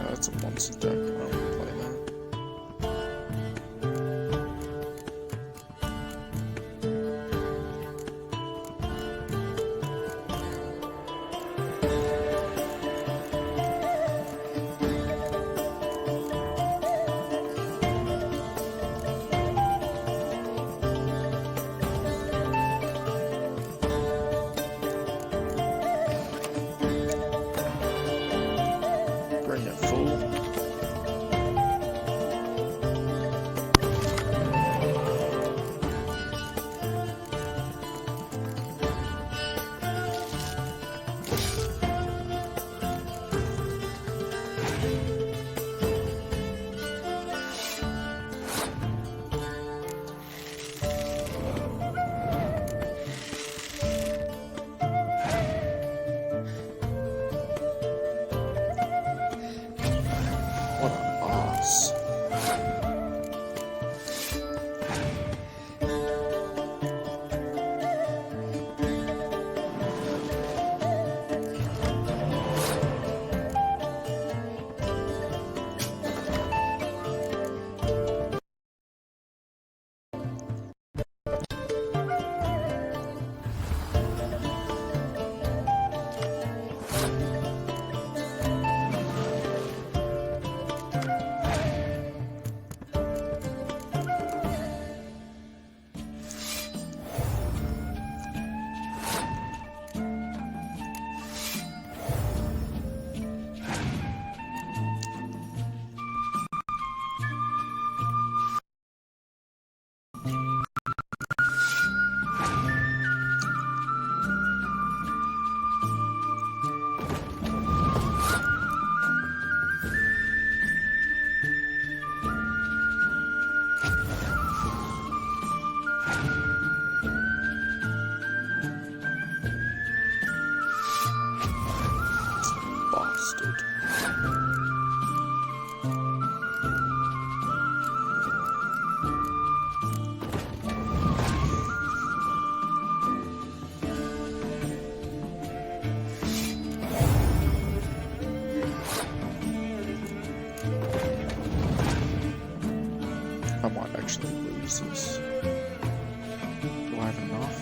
That's a monster deck. I don't want to play that. Bring it full. What an ass. actually lose this. Do I have enough?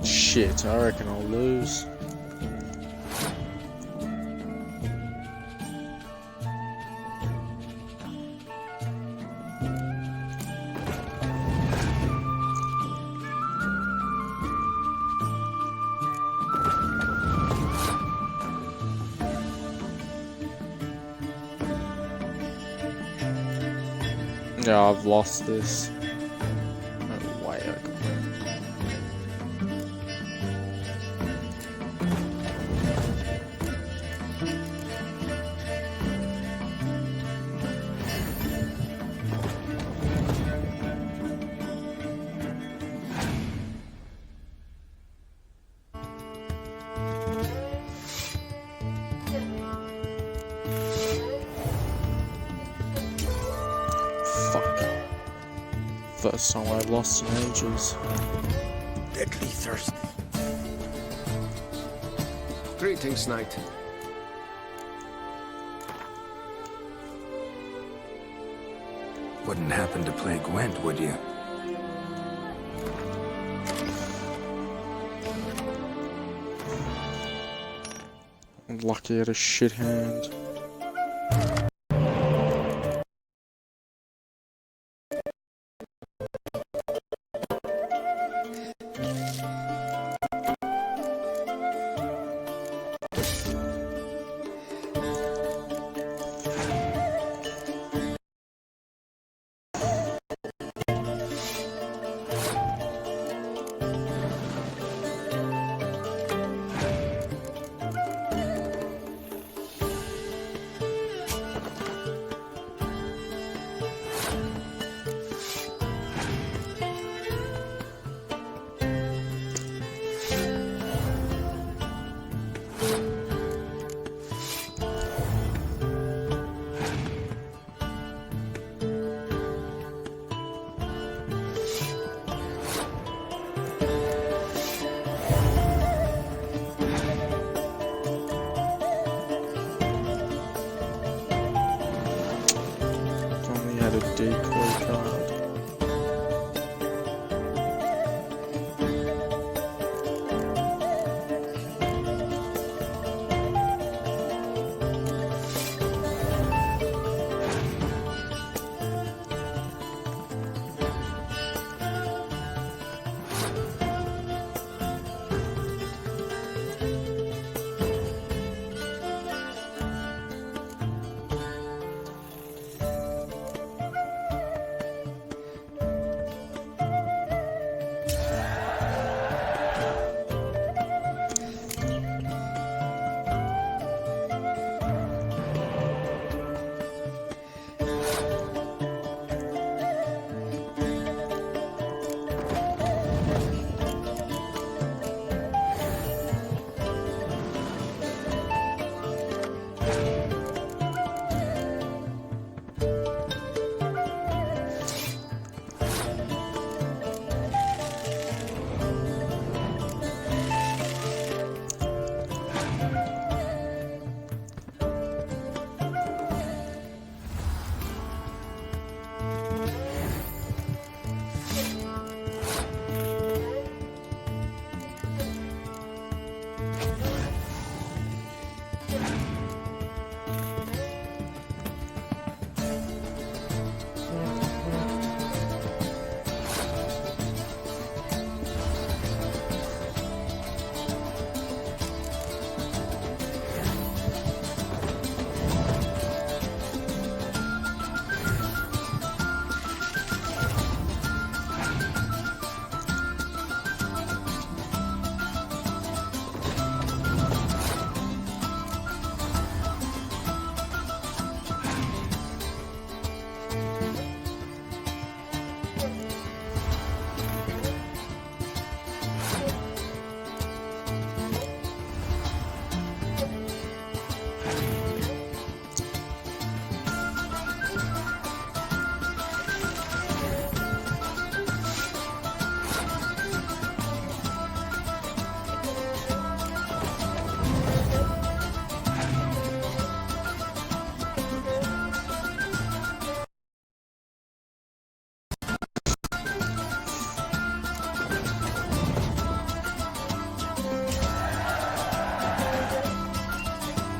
Shit, I reckon I'll lose. Yeah, I've lost this. No way I can win. First time I've lost in ages. Deadly thirsty. Greetings, knight. Wouldn't happen to play Gwent, would you? I'm lucky at a shit hand.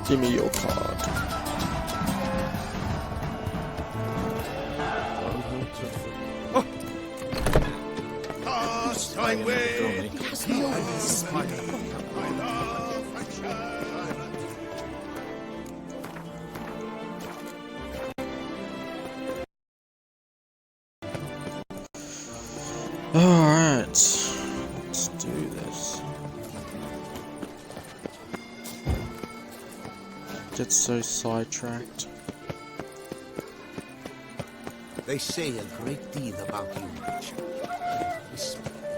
Give me your card. Cast thy way. Alright, let's do this. Get so sidetracked. They say a great deal about you, Richard. This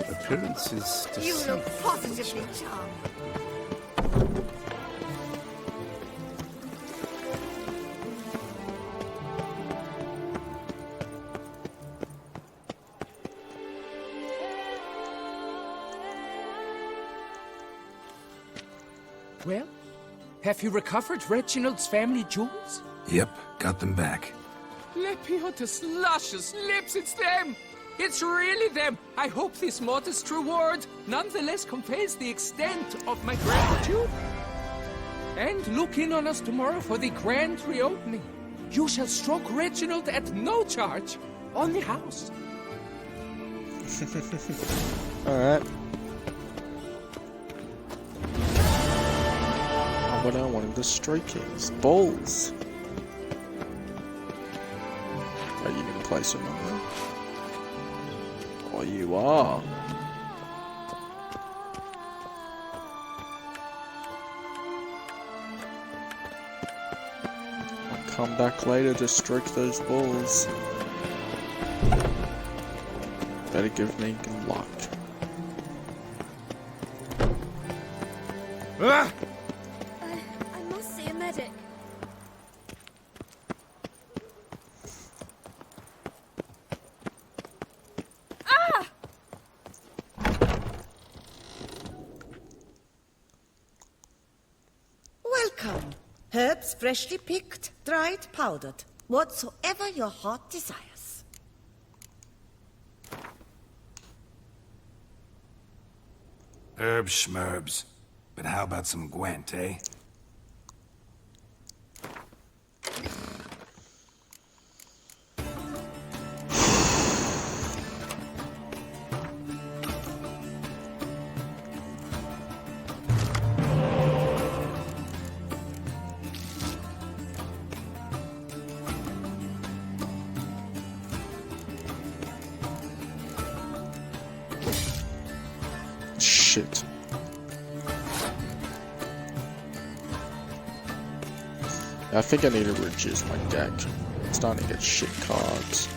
appearance is You deceitful. look positively charming. Well, have you recovered Reginald's family jewels? Yep, got them back. Lepiotus luscious lips, it's them! It's really them! I hope this modest reward nonetheless conveys the extent of my gratitude. And look in on us tomorrow for the grand reopening. You shall stroke Reginald at no charge on the house. Alright. What I wanted to stroke his balls. Are you gonna play some of them? Oh, you are. I'll come back later to stroke those balls. Better give me good luck. Ah! I must see a medic. Ah! Welcome. Herbs freshly picked, dried, powdered. Whatsoever your heart desires. Herbs schmerbs. But how about some Gwent, eh? Shit. I think I need to reduce my deck. I'm starting to get shit cards.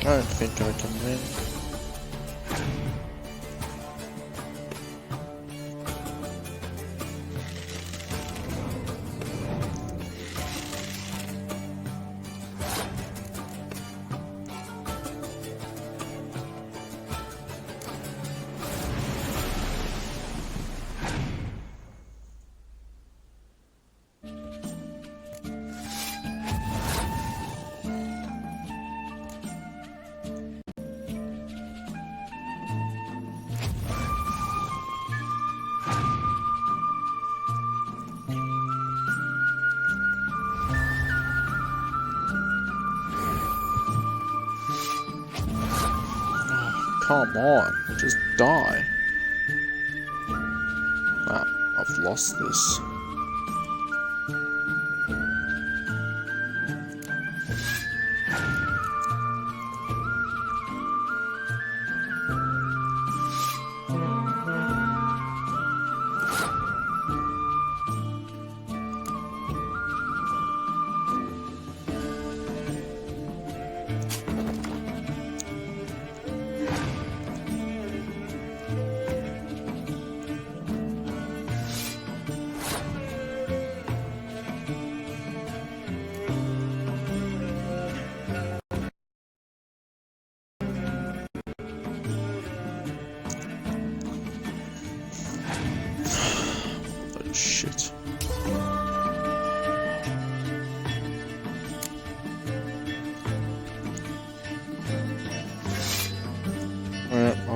I don't think I can win. Come on, just die. Ah, I've lost this.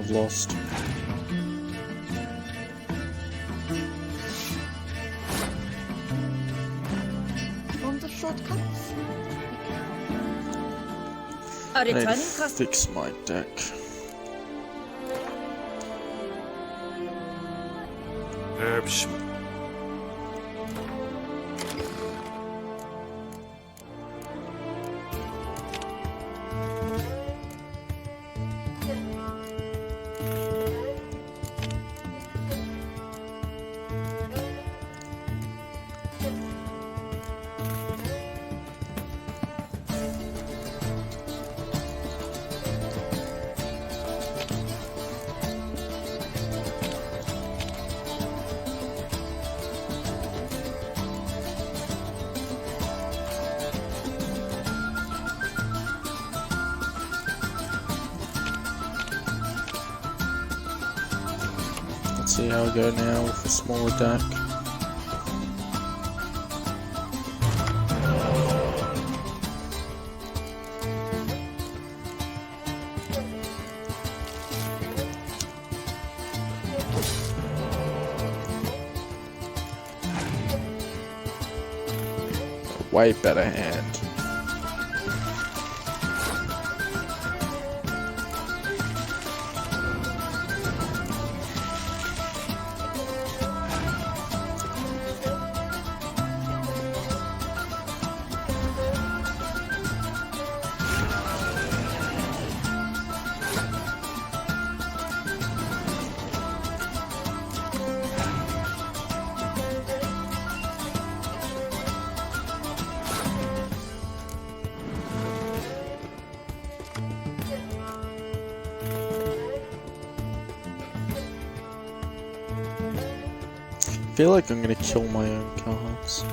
I've lost. On the shortcuts. A I need to returning customer. fix my deck. Herbs. Let's see how I go now with a smaller deck. A way better hand. I feel like I'm gonna kill my own cards.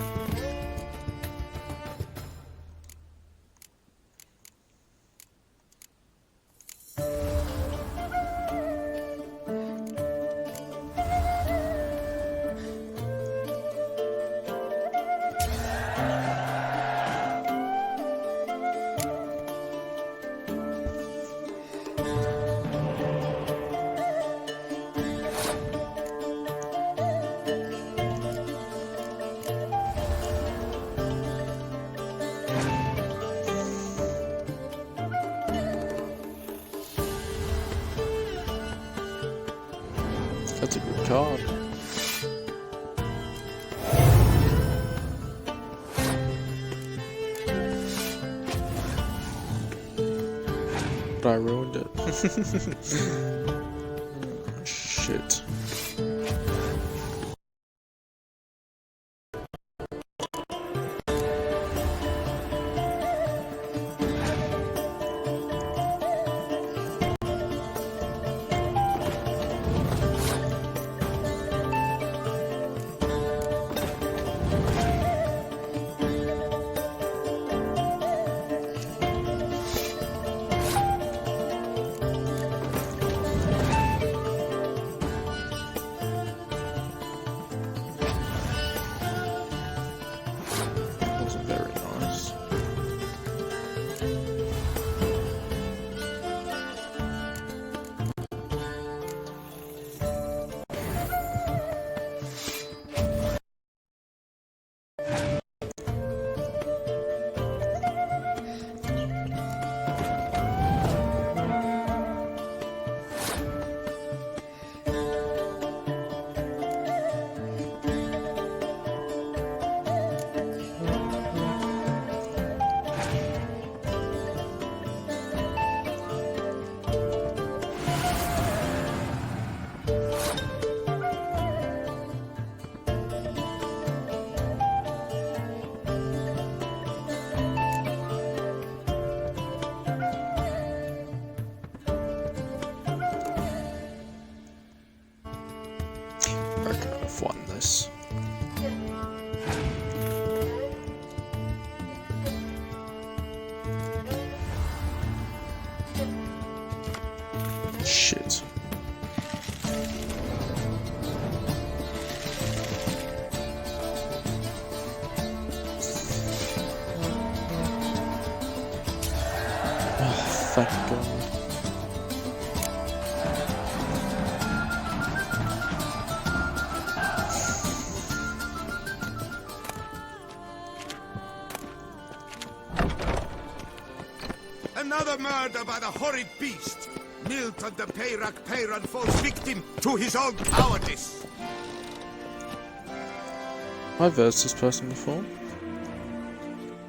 That's a good card. But I ruined it. Oh, shit. That's very nice. I reckon I've won this. Shit. Oh, thank God. Another murder by the horrid beast! Milton the Peyrak Peyran falls victim to his own cowardice! I've versed this person before.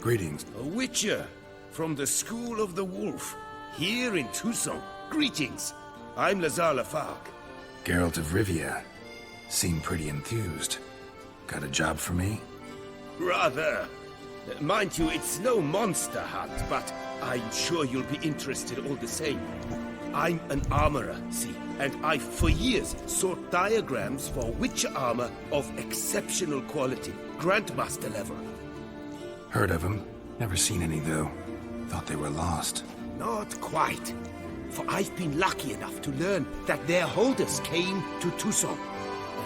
Greetings. A witcher from the School of the Wolf, here in Tucson. Greetings. I'm Lazar Lafargue. Geralt of Rivia. Seem pretty enthused. Got a job for me? Rather. Mind you, it's no monster hunt, but I'm sure you'll be interested all the same. I'm an armorer, see, and I've for years sought diagrams for witcher armor of exceptional quality, Grandmaster level. Heard of them. Never seen any, though. Thought they were lost. Not quite. For I've been lucky enough to learn that their holders came to Tucson.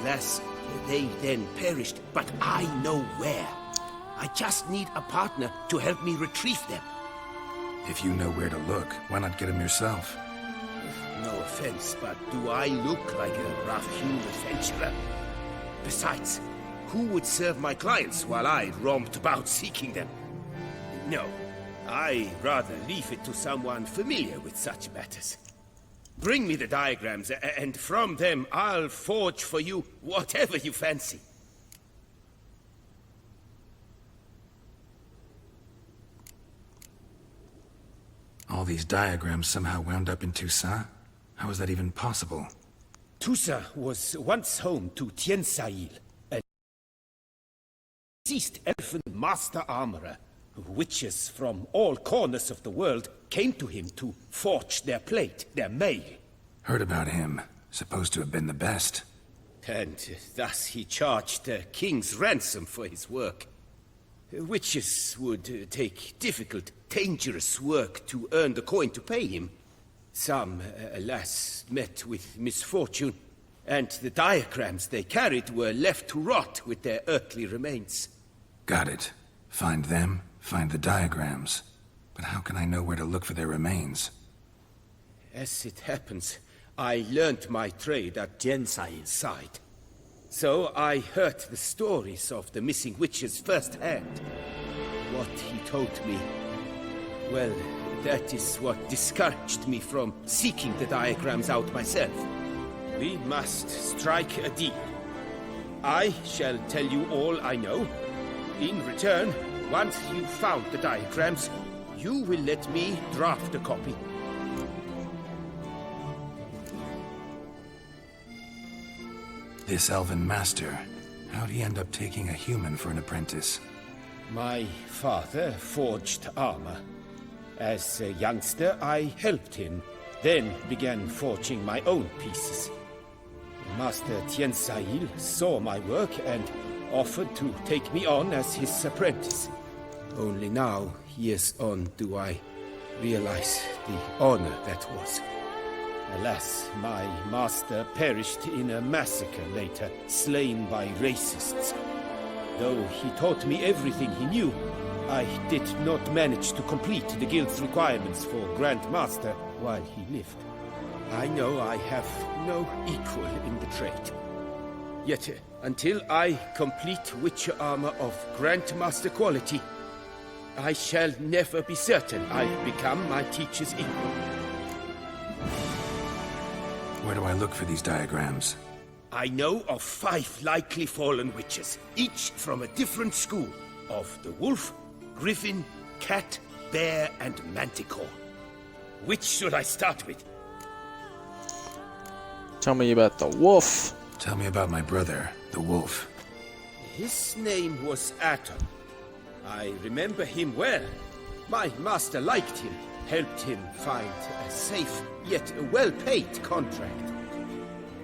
Alas, they then perished, but I know where. I just need a partner to help me retrieve them. If you know where to look, why not get them yourself? No offense, but do I look like a rough-hewn adventurer? Besides, who would serve my clients while I romped about seeking them? No, I rather leave it to someone familiar with such matters. Bring me the diagrams, and from them I'll forge for you whatever you fancy. All these diagrams somehow wound up in Toussaint? How is that even possible? Toussaint was once home to Tiensail, a deceased elfin master armorer. Witches from all corners of the world came to him to forge their plate, their mail. Heard about him. Supposed to have been the best. And thus he charged a king's ransom for his work. Witches would take difficult, dangerous work to earn the coin to pay him. Some, alas, met with misfortune, and the diagrams they carried were left to rot with their earthly remains. Got it. Find them, find the diagrams. But how can I know where to look for their remains? As it happens, I learned my trade at Tiensail's side. So I heard the stories of the missing witches firsthand. What he told me, well, that is what discouraged me from seeking the diagrams out myself. We must strike a deal. I shall tell you all I know. In return, once you've found the diagrams, you will let me draft a copy. This elven master, how'd he end up taking a human for an apprentice? My father forged armor. As a youngster, I helped him, then began forging my own pieces. Master Tiensail saw my work and offered to take me on as his apprentice. Only now, years on, do I realize the honor that was. Alas, my master perished in a massacre later, slain by racists. Though he taught me everything he knew, I did not manage to complete the guild's requirements for Grand Master while he lived. I know I have no equal in the trade. Yet, until I complete Witcher armor of Grandmaster quality, I shall never be certain I've become my teacher's equal. Where do I look for these diagrams? I know of 5 likely fallen witches, each from a different school of the wolf, griffin, cat, bear, and manticore. Which should I start with? Tell me about the wolf. Tell me about my brother, the wolf. His name was Aton. I remember him well. My master liked him, helped him find a safe, yet well-paid contract.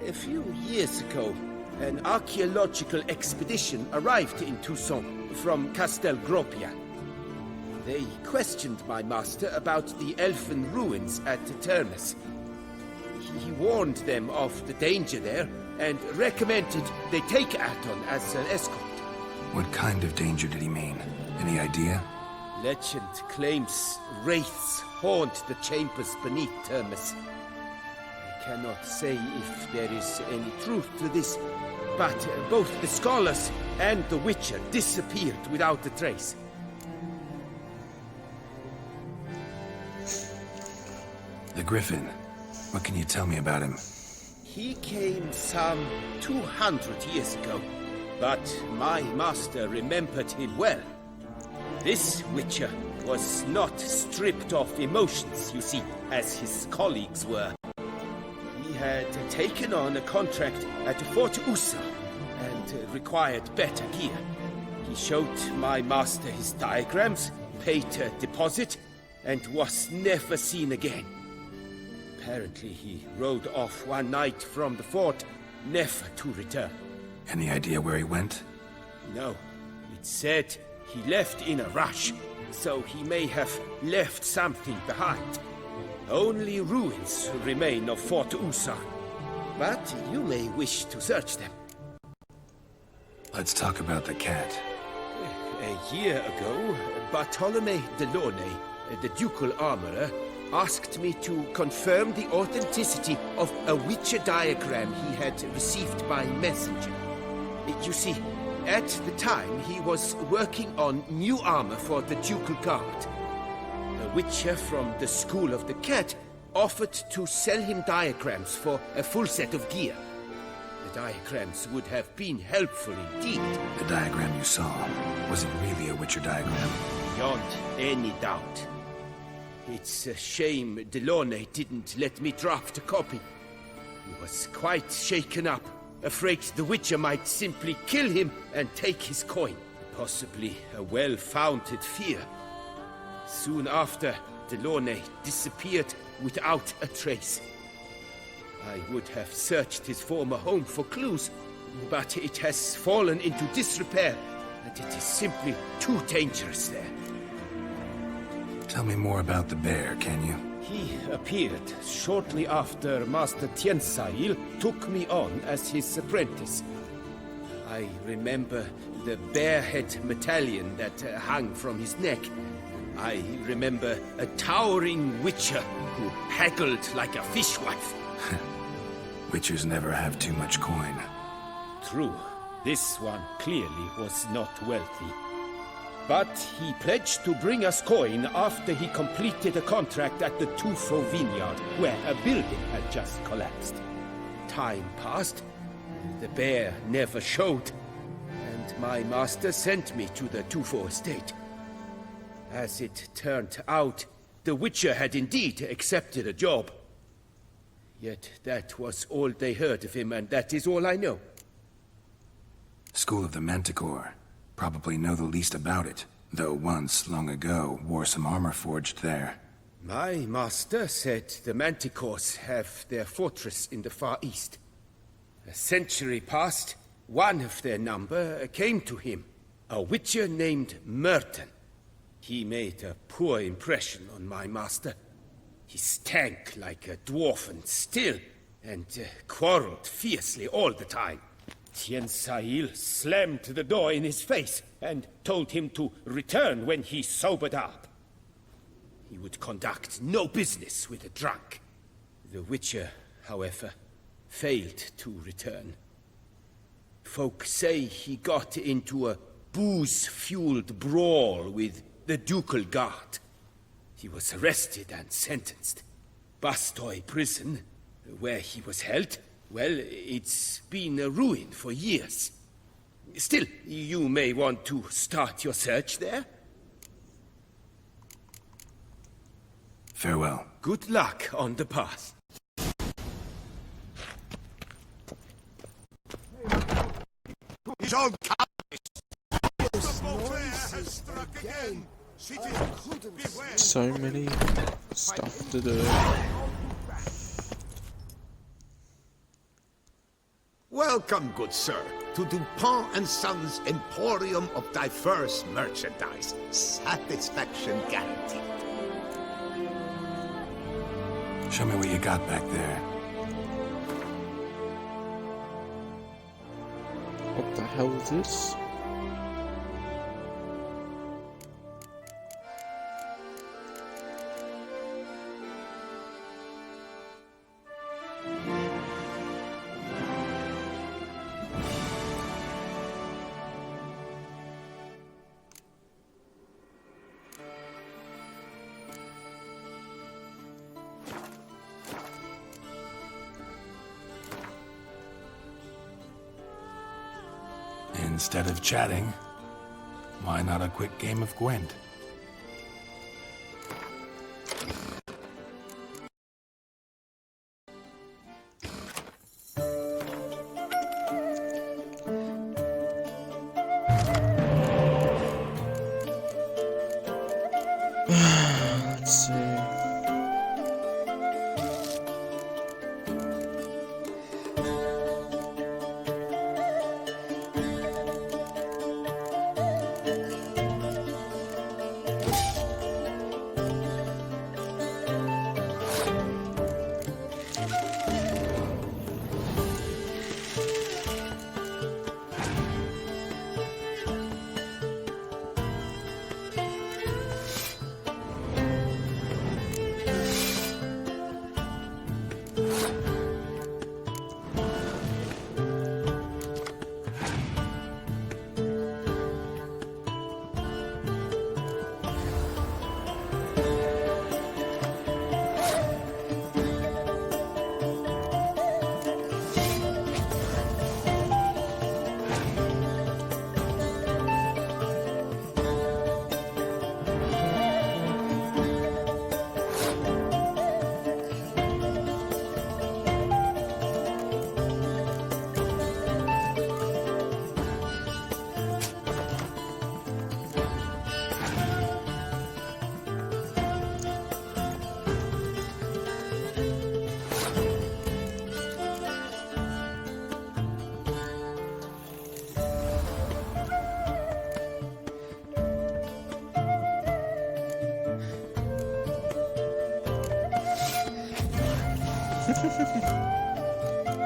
A few years ago, an archaeological expedition arrived in Tucson from Castel Gropia. They questioned my master about the elfin ruins at Termes. He warned them of the danger there and recommended they take Aton as an escort. What kind of danger did he mean? Any idea? Legend claims wraiths haunt the chambers beneath Termes. I cannot say if there is any truth to this, but both the scholars and the Witcher disappeared without a trace. The Griffin. What can you tell me about him? He came some 200 years ago, but my master remembered him well. This Witcher was not stripped of emotions, you see, as his colleagues were. He had taken on a contract at Fort Usa and required better gear. He showed my master his diagrams, paid a deposit, and was never seen again. Apparently he rode off one night from the fort, never to return. Any idea where he went? No, it said he left in a rush, so he may have left something behind. Only ruins remain of Fort Usa, but you may wish to search them. Let's talk about the cat. A year ago, Bartolome Delaunay, the ducal armorer, asked me to confirm the authenticity of a Witcher diagram he had received by messenger. You see, at the time he was working on new armor for the ducal guard. A Witcher from the School of the Cat offered to sell him diagrams for a full set of gear. The diagrams would have been helpful indeed. The diagram you saw, was it really a Witcher diagram? Beyond any doubt. It's a shame Delaunay didn't let me draft a copy. He was quite shaken up, afraid the Witcher might simply kill him and take his coin. Possibly a well-founded fear. Soon after, Delaunay disappeared without a trace. I would have searched his former home for clues, but it has fallen into disrepair, and it is simply too dangerous there. Tell me more about the bear, can you? He appeared shortly after Master Tiensail took me on as his apprentice. I remember the bear-head medallion that hung from his neck. I remember a towering Witcher who haggled like a fishwife. Witchers never have too much coin. True. This one clearly was not wealthy. But he pledged to bring us coin after he completed a contract at the Tufo vineyard, where a building had just collapsed. Time passed, the bear never showed, and my master sent me to the Tufo estate. As it turned out, the Witcher had indeed accepted a job. Yet that was all they heard of him, and that is all I know. School of the Manticore. Probably know the least about it, though once, long ago, wore some armor forged there. My master said the Manticores have their fortress in the Far East. A century past, one of their number came to him, a Witcher named Merton. He made a poor impression on my master. He stank like a dwarfen still, and quarreled fiercely all the time. Tiensail slammed the door in his face and told him to return when he sobered up. He would conduct no business with a drunk. The Witcher, however, failed to return. Folk say he got into a booze-fueled brawl with the ducal guard. He was arrested and sentenced. Bastoy prison, where he was held, well, it's been a ruin for years. Still, you may want to start your search there. Farewell. Good luck on the path. His own the Beauclair has struck again. So many stuff to do. Welcome, good sir, to Dupont and Sons' Emporium of diverse merchandise. Satisfaction guaranteed. Show me what you got back there. What the hell is this? Instead of chatting, why not a quick game of Gwent? Let's see.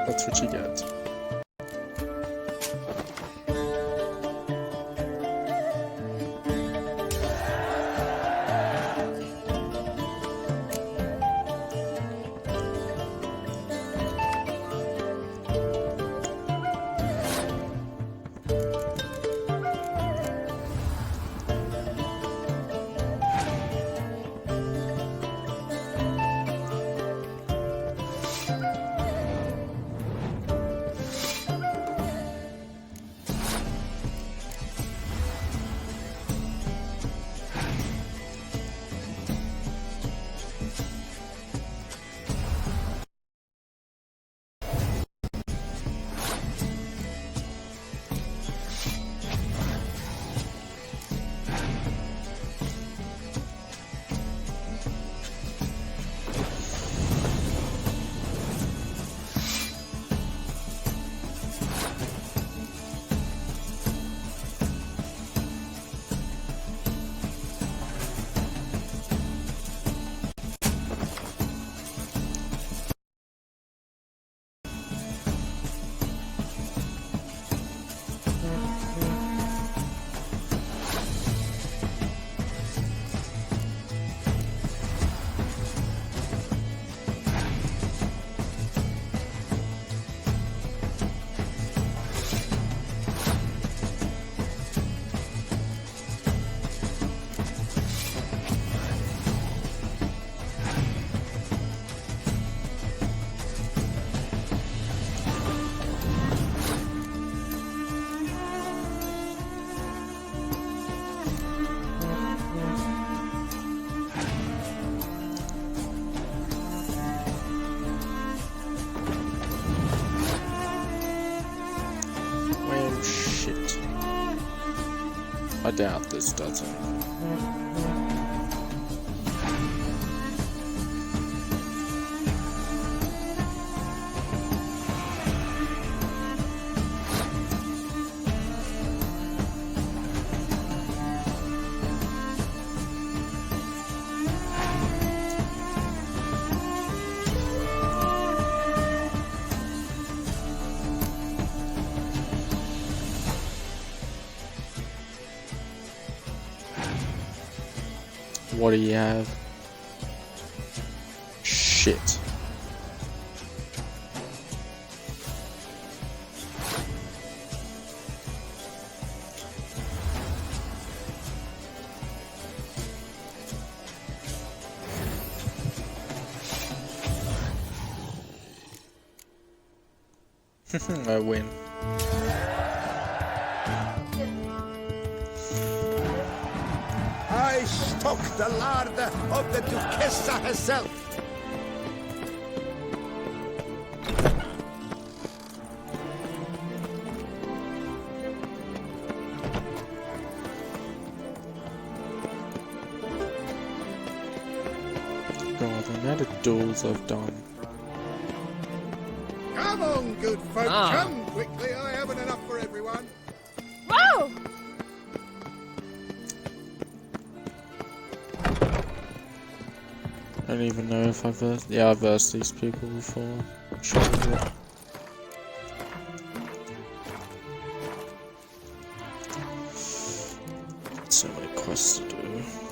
That's what you get. I doubt this does it. What do you have? Shit. I win. I stock the larder of the Duchessa herself. God, the amount of duels I've done. Come on, good folk, Ah. come quickly. I haven't enough for everyone. Whoa! I don't even know if I've versed. Yeah, I've versed these people before. I'm sure I did. So many quests to do.